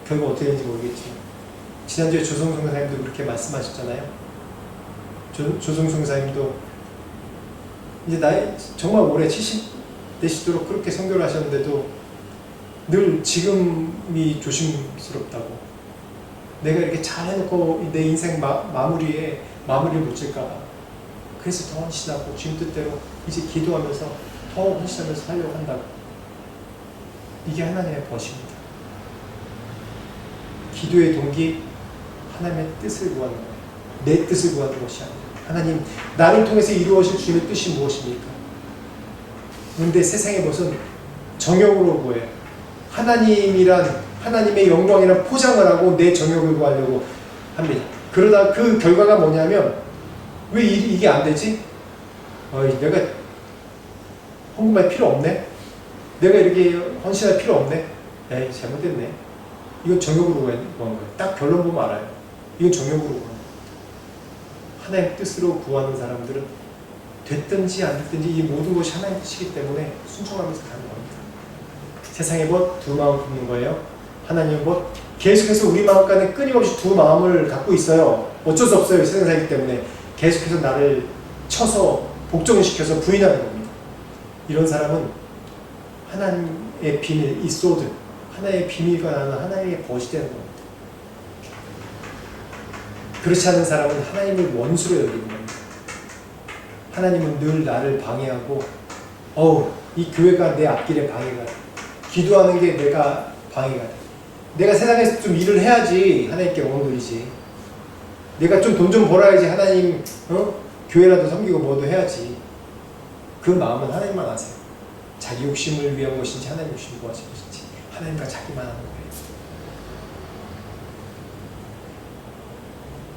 [SPEAKER 1] 결국 어떻게 되는지 모르겠지만 지난주에 조성성 사님도 그렇게 말씀하셨잖아요. 조성성 사님도 이제 나이 정말 올해 70 되시도록 그렇게 선교를 하셨는데도 늘 지금이 조심스럽다고, 내가 이렇게 잘 해놓고 내 인생 마무리를 못 질까, 그래서 더 헌신하고 주님 뜻대로 이제 기도하면서 더 헌신하면서 살려고 한다고. 이게 하나님의 벗입니다. 기도의 동기, 하나님의 뜻을 구하는 거예요. 내 뜻을 구하는 것이 아니라 하나님, 나를 통해서 이루어질 주님의 뜻이 무엇입니까? 그런데 세상의 것은 정욕으로 구해요. 하나님의 영광이란 포장을 하고 내 정욕을 구하려고 합니다. 그러다 그 결과가 뭐냐면, 왜 이게 안 되지? 내가 헌금할 필요 없네? 내가 이렇게 헌신할 필요 없네? 에이, 잘못됐네. 이건 정욕으로 구한 거예요. 딱 결론 보면 알아요. 이건 정욕으로 구한 거예요. 하나님 뜻으로 구하는 사람들은 됐든지 안 됐든지 이 모든 것이 하나님 뜻이기 때문에 순종하면서 가는 겁니다. 세상의 것 두 마음 품는 거예요. 하나님의 것 계속해서 우리 마음 간에 끊임없이 두 마음을 갖고 있어요. 어쩔 수 없어요. 세상 살기 때문에 계속해서 나를 쳐서 복종을 시켜서 부인하는 겁니다. 이런 사람은 하나님의 비밀, 이 소드, 하나님의 비밀과 나는 하나님의 벗이 되는 겁니다. 그렇지 않은 사람은 하나님을 원수로 여기는 겁니다. 하나님은 늘 나를 방해하고, 이 교회가 내 앞길에 방해가 돼. 기도하는 게 내가 방해가 돼. 내가 세상에서 좀 일을 해야지 하나님께 영광 돌리지. 내가 좀 돈 좀 벌어야지 하나님, 교회라도 섬기고 뭐도 해야지. 그 마음은 하나님만 아세요. 자기 욕심을 위한 것인지 하나님 욕심을 구하신 것인지 하나님과 자기만 하는 거예요.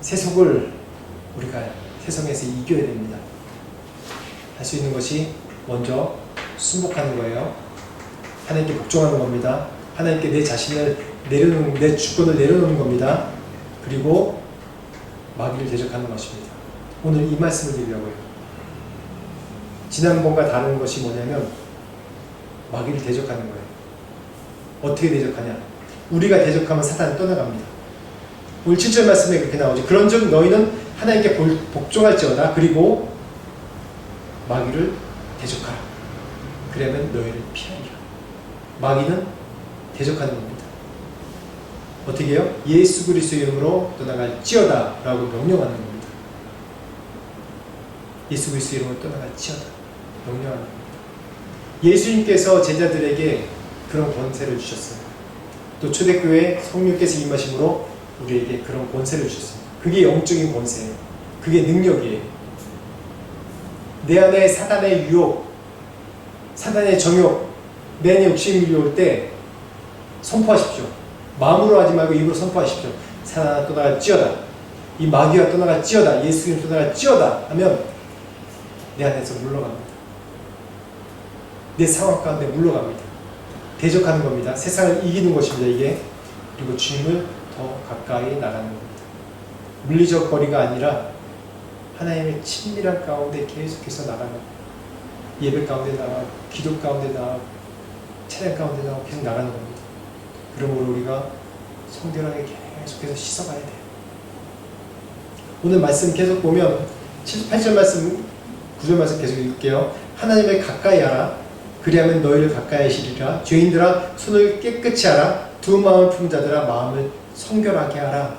[SPEAKER 1] 세속을 우리가 세상에서 이겨야 됩니다. 할 수 있는 것이 먼저 순복하는 거예요. 하나님께 복종하는 겁니다. 하나님께 내 자신을 내려놓는, 내 주권을 내려놓는 겁니다. 그리고 마귀를 대적하는 것입니다. 오늘 이 말씀을 드리려고요. 지난번과 다른 것이 뭐냐면 마귀를 대적하는 거예요. 어떻게 대적하냐? 우리가 대적하면 사단은 떠나갑니다. 오늘 7절 말씀에 그렇게 나오죠. 그런즉 너희는 하나님께 복종할지어다. 그리고 마귀를 대적하라. 그러면 너희를 피하리라. 마귀는 대적하는 겁니다. 어떻게 해요? 예수 그리스도의 이름으로 떠나갈지어다 라고 명령하는 겁니다. 예수 그리스도의 이름으로 떠나갈지어다 명령하는 겁니다. 예수님께서 제자들에게 그런 권세를 주셨어요. 또 초대교회 성령께서 임하심으로 우리에게 그런 권세를 주셨습니다. 그게 영적인 권세예요. 그게 능력이에요. 내 안에 사단의 유혹, 사단의 정욕, 내 안에 욕심이 밀려올 때 선포하십시오. 마음으로 하지 말고 입으로 선포하십시오. 사단아 떠나갈지어다. 이 마귀가 떠나갈지어다. 예수 그리스도 떠나갈지어다 하면 내 안에서 물러갑니다. 내 상황 가운데 물러갑니다. 대적하는 겁니다. 세상을 이기는 것입니다. 이게. 그리고 주님을 더 가까이 나가는 겁니다. 물리적 거리가 아니라 하나님의 친밀한 가운데 계속해서 나가는, 예배 가운데 나가고 기도 가운데 나가고 찬양 가운데 나가고 계속 나가는 겁니다. 그러므로 우리가 성결하게 계속해서 씻어가야 돼요. 오늘 말씀 계속 보면 8절 말씀, 9절 말씀 계속 읽을게요. 하나님을 가까이 하라. 그리하면 너희를 가까이 하시리라. 죄인들아 손을 깨끗이 하라. 두 마음을 품은 자들아 마음을 성결하게 하라.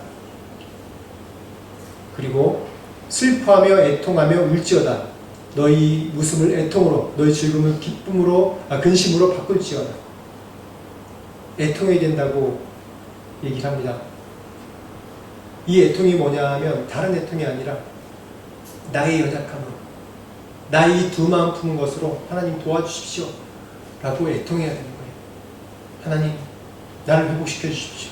[SPEAKER 1] 그리고 슬퍼하며 애통하며 울지어다. 너희 웃음을 애통으로, 너희 즐거움을 기쁨으로, 근심으로 바꿀지어다. 애통해야 된다고 얘기를 합니다. 이 애통이 뭐냐 하면 다른 애통이 아니라 나의 연약함으로, 나의 두 마음 품은 것으로 하나님 도와주십시오 라고 애통해야 되는 거예요. 하나님 나를 회복시켜 주십시오.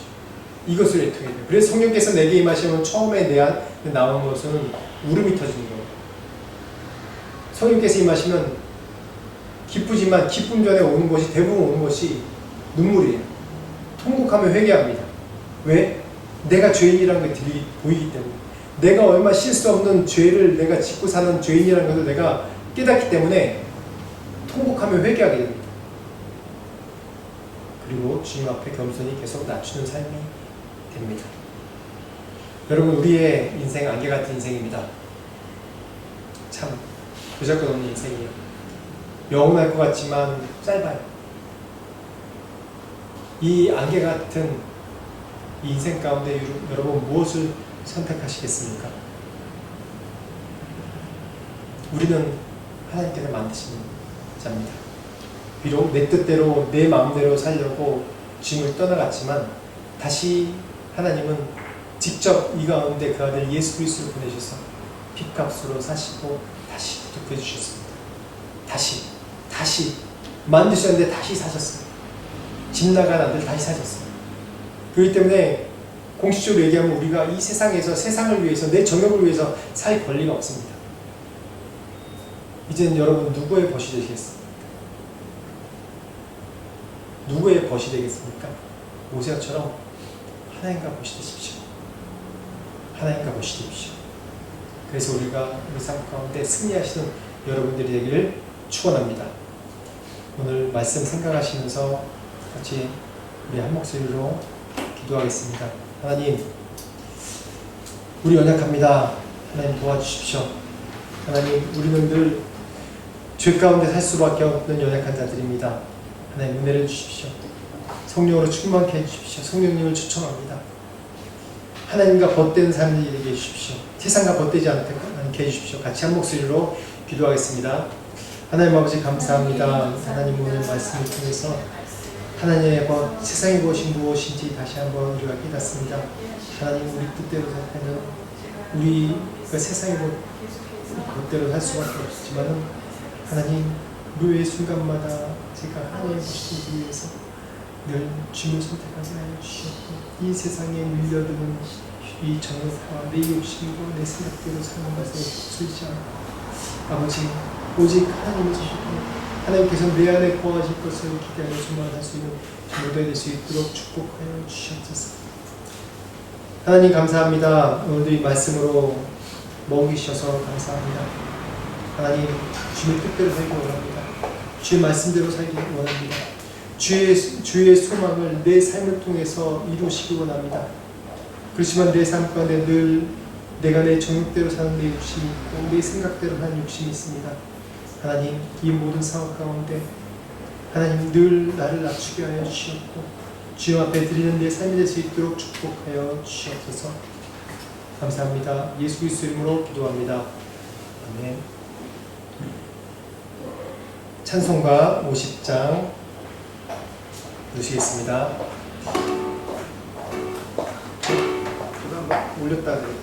[SPEAKER 1] 이것을 애통해야 돼요. 그래서 성령께서 내게 임하시면 처음에 내 안에 나오는 것은 울음이 터지는 거예요. 성령께서 임하시면 기쁘지만 기쁨 전에 오는 것이, 대부분 오는 것이 눈물이에요. 통곡하며 회개합니다. 왜? 내가 죄인이라는 게 보이기 때문에, 내가 얼마 실수 없는 죄를 내가 짓고 사는 죄인이라는 것을 내가 깨닫기 때문에 통곡하며 회개하게 됩니다. 그리고 주님 앞에 겸손히 계속 낮추는 삶이 됩니다. 여러분, 우리의 인생 안개 같은 인생입니다. 참 보잘것없는 인생이에요. 영원할 것 같지만 짧아요. 이 안개 같은 이 인생 가운데 여러분 무엇을 선택하시겠습니까? 우리는 하나님께서 만드신 자입니다. 비록 내 뜻대로 내 마음대로 살려고 주님을 떠나갔지만 다시 하나님은 직접 이 가운데 그 아들 예수 그리스도를 보내셔서 핏값으로 사시고 다시 구속해 주셨습니다. 다시 만드셨는데 다시 사셨어요. 집 나간 아들 다시 사셨어요. 그렇기 때문에 공식적으로 얘기하면 우리가 이 세상에서 세상을 위해서 내 정욕을 위해서 살 권리가 없습니다. 이제는 여러분 누구의 벗이 되시겠습니까? 누구의 벗이 되겠습니까? 모세처럼 하나님과 벗이 되십시오. 하나님과 벗이 되십시오. 그래서 우리가 우리 삶 가운데 승리하시는 여러분들이 되기를 축원합니다. 오늘 말씀 생각하시면서 같이 우리 한 목소리로 기도하겠습니다. 하나님, 우리 연약합니다. 하나님 도와주십시오. 하나님, 우리는 늘 죄 가운데 살 수밖에 없는 연약한 자들입니다. 하나님, 은혜를 주십시오. 성령으로 충만케 해주십시오. 성령님을 추천합니다. 하나님과 벗된 삶이 되게 해주십시오. 세상과 벗되지 않게 해주십시오. 같이 한 목소리로 기도하겠습니다. 하나님 아버지 감사합니다. 하나님 오늘 말씀을 통해서 하나님의 것, 세상의 것이 무엇인지 다시 한번 우리가 깨닫습니다. 하나님, 우리 뜻대로 살면 우리 그 세상의 것대로 살 수밖에 없지만 하나님, 묘의 순간마다 제가 하나님의 것이기 위해서 늘 주님을 선택하게 하여 주시옵고 이 세상에 밀려드는 이 정욕과 내 욕심과 내 생각대로 사는 것에 휩쓸지 않고 아버지, 오직 하나님을 주시고 하나님께서 내 안에 거하실 것을 기대하여 주만할 수 있는 모두가 될 수 있도록 축복하여 주시옵소서. 하나님 감사합니다. 오늘도 이 말씀으로 먹이셔서 감사합니다. 하나님, 주의 뜻대로 살기 원합니다. 주의 말씀대로 살기 원합니다. 주의 소망을 내 삶을 통해서 이루시기 원합니다. 그렇지만 내 삶 가운데 늘 내가 내 정욕대로 사는 내 욕심이 있고 내 생각대로 하는 욕심이 있습니다. 하나님, 이 모든 상황 가운데 하나님 늘 나를 낮추게 하여 주시옵고 주님 앞에 드리는 내 삶이 될 수 있도록 축복하여 주시옵소서. 감사합니다. 예수 그리스도 이름으로 기도합니다. 아멘. 찬송가 50장 누시겠습니다. 올렸다 그래요.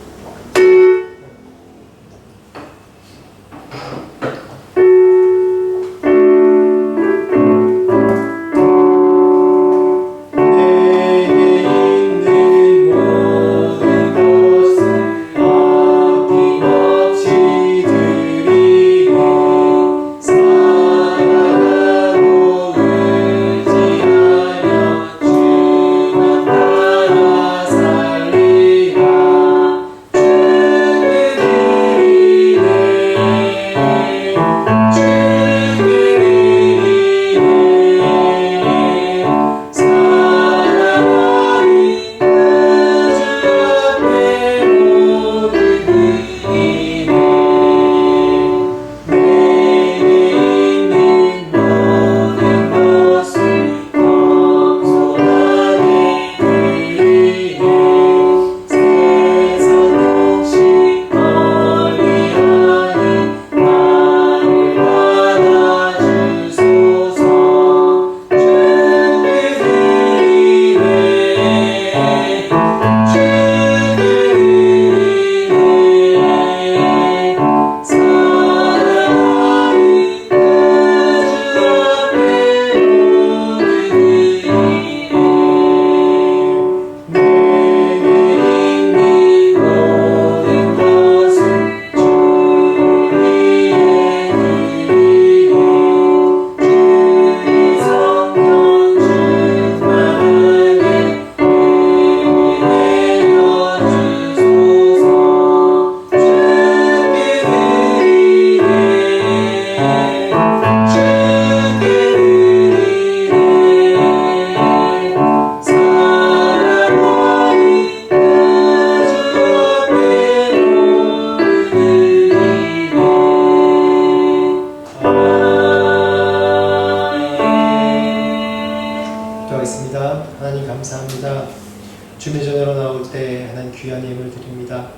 [SPEAKER 1] 주님 전으로 나올 때 하나님 귀한 예물 드립니다.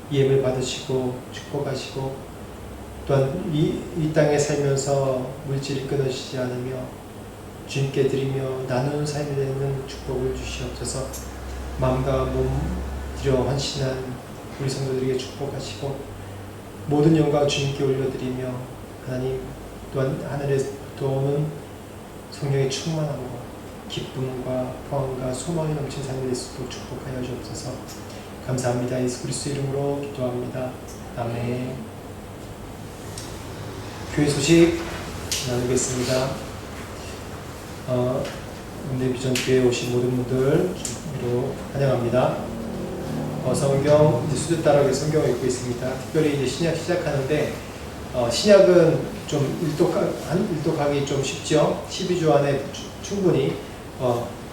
[SPEAKER 1] 이 예물 받으시고 축복하시고 또한 이 땅에 살면서 물질이 끊어지지 않으며 주님께 드리며 나누는 삶이 되는 축복을 주시옵소서. 마음과 몸 들여 헌신한 우리 성도들에게 축복하시고 모든 영광 주님께 올려드리며 하나님 또한 하늘에서 오는 성령의 충만함과 기쁨과 평안과 소망이 넘친 삶이 될 수 있도록 축복하여 주옵소서. 감사합니다. 예수 그리스도 이름으로 기도합니다. 아멘. 교회 소식 나누겠습니다. 은혜 비전 교회에 오신 모든 분들로 환영합니다. 성경 이제 수주 따라하게 성경을 읽고 있습니다. 특별히 이제 신약 시작하는데 신약은 좀 일독하기 좀 쉽죠. 12주 안에 충분히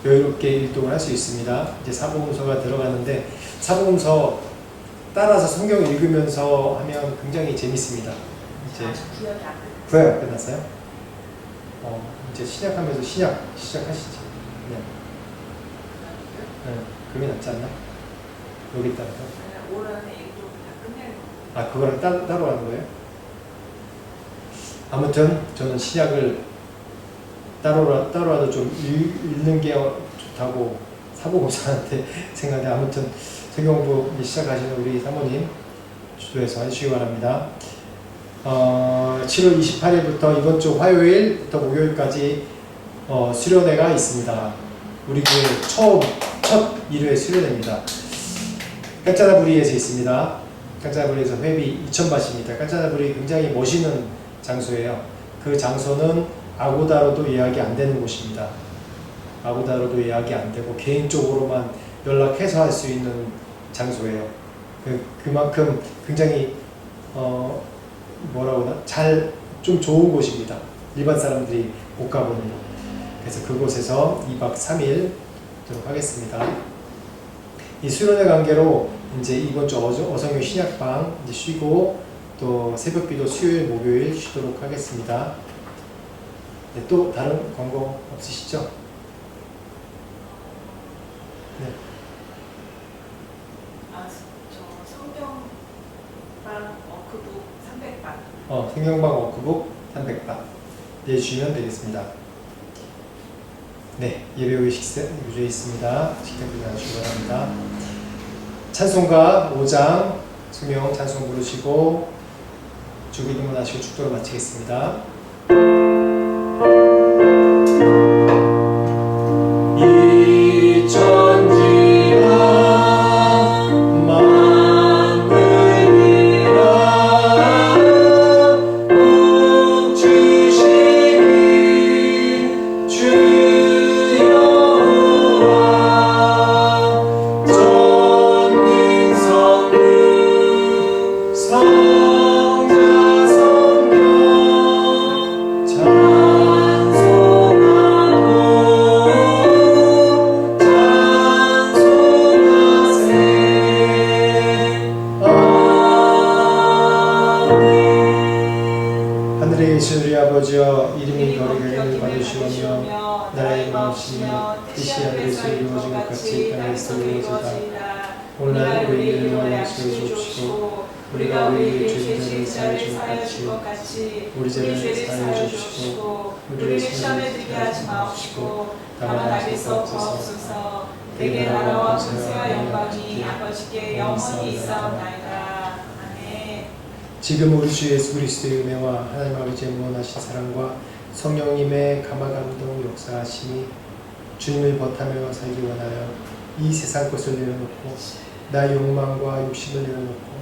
[SPEAKER 1] 여유롭게 일독을 할 수 있습니다. 이제 사복음서가 들어가는데 사복음서 따라서 성경을 읽으면서 하면 굉장히 재밌습니다. 이제 구약 끝났어요? 이제 시작하면서 신약 시작하시죠. 네. 그게 낫지 않나? 여기 있다가
[SPEAKER 2] 올 한해 일도 다 끝내는 거.
[SPEAKER 1] 아 그거랑 따로 하는 거예요? 아무튼 저는 신약을 따로라도 좀 읽는 게 좋다고 사복음서한테 생각해. 아무튼 성경공부 시작하시는 우리 사모님 주도해서 해주시기 바랍니다. 7월 28일부터 이번 주 화요일부터 목요일까지 수련회가 있습니다. 우리 교회 첫 1회 수련회입니다. 깐짜나부리에서 있습니다. 깐짜나부리에서 회비 2,000바트입니다. 깐짜나부리 굉장히 멋있는 장소예요. 그 장소는 아고다로도 예약이 안 되는 곳입니다. 아고다로도 예약이 안 되고 개인적으로만 연락해서 할 수 있는 장소예요. 그만큼 굉장히 좀 좋은 곳입니다. 일반 사람들이 못 가보는 곳. 그래서 그곳에서 2박 3일 하도록 하겠습니다. 이 수련회 관계로 이제 이번 주 어성교 신약방 이제 쉬고 또 새벽기도 수요일 목요일 쉬도록 하겠습니다. 네, 또 다른 광고 없으시죠? 네.
[SPEAKER 2] 저 성경방 워크북 300방.
[SPEAKER 1] 성경방 워크북 300방 내주시면 되겠습니다. 네, 예배 후에 식사 유죄 있습니다. 식사 구매하시기 바랍니다. 찬송가 5장 수명 찬송 부르시고 주기도문 하시고 축도를 마치겠습니다. 하늘에 계신 우리 아버지여 이름이 거룩히 여김을 받으시오며 나라의 마음이시며 뜻이 하늘에서 이루어진 것 같이 땅에서 이루어지다. 오늘날 우리에게 일용할 양식을 주옵시고 우리가 우리에게 죄 사하여 준 것 같이 우리 죄를 사하여 주옵시고 우리를 시험에 들게 하지 마옵시고 다만 악에서 구하옵소서. 내게 나라와 권세와 영광이 아버지께 영원히 있사옵나이다. 아멘. 지금 우리 주 예수 그리스도의 은혜와 하나님 아버지의 무한하신 사랑과 성령님의 감화감동 역사하심이 주님을 버타며 살기 원하여 이 세상 것을 내려놓고 나의 욕망과 욕심을 내려놓고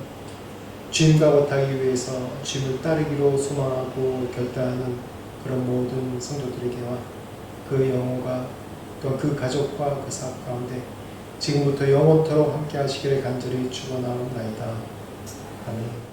[SPEAKER 1] 주님과 버타기 위해서 주님을 따르기로 소망하고 결단하는 그런 모든 성도들에게와 그 영혼과 또 그 가족과 그 사업 가운데 지금부터 영원토록 함께 하시기를 간절히 축원하옵나이다. 아멘.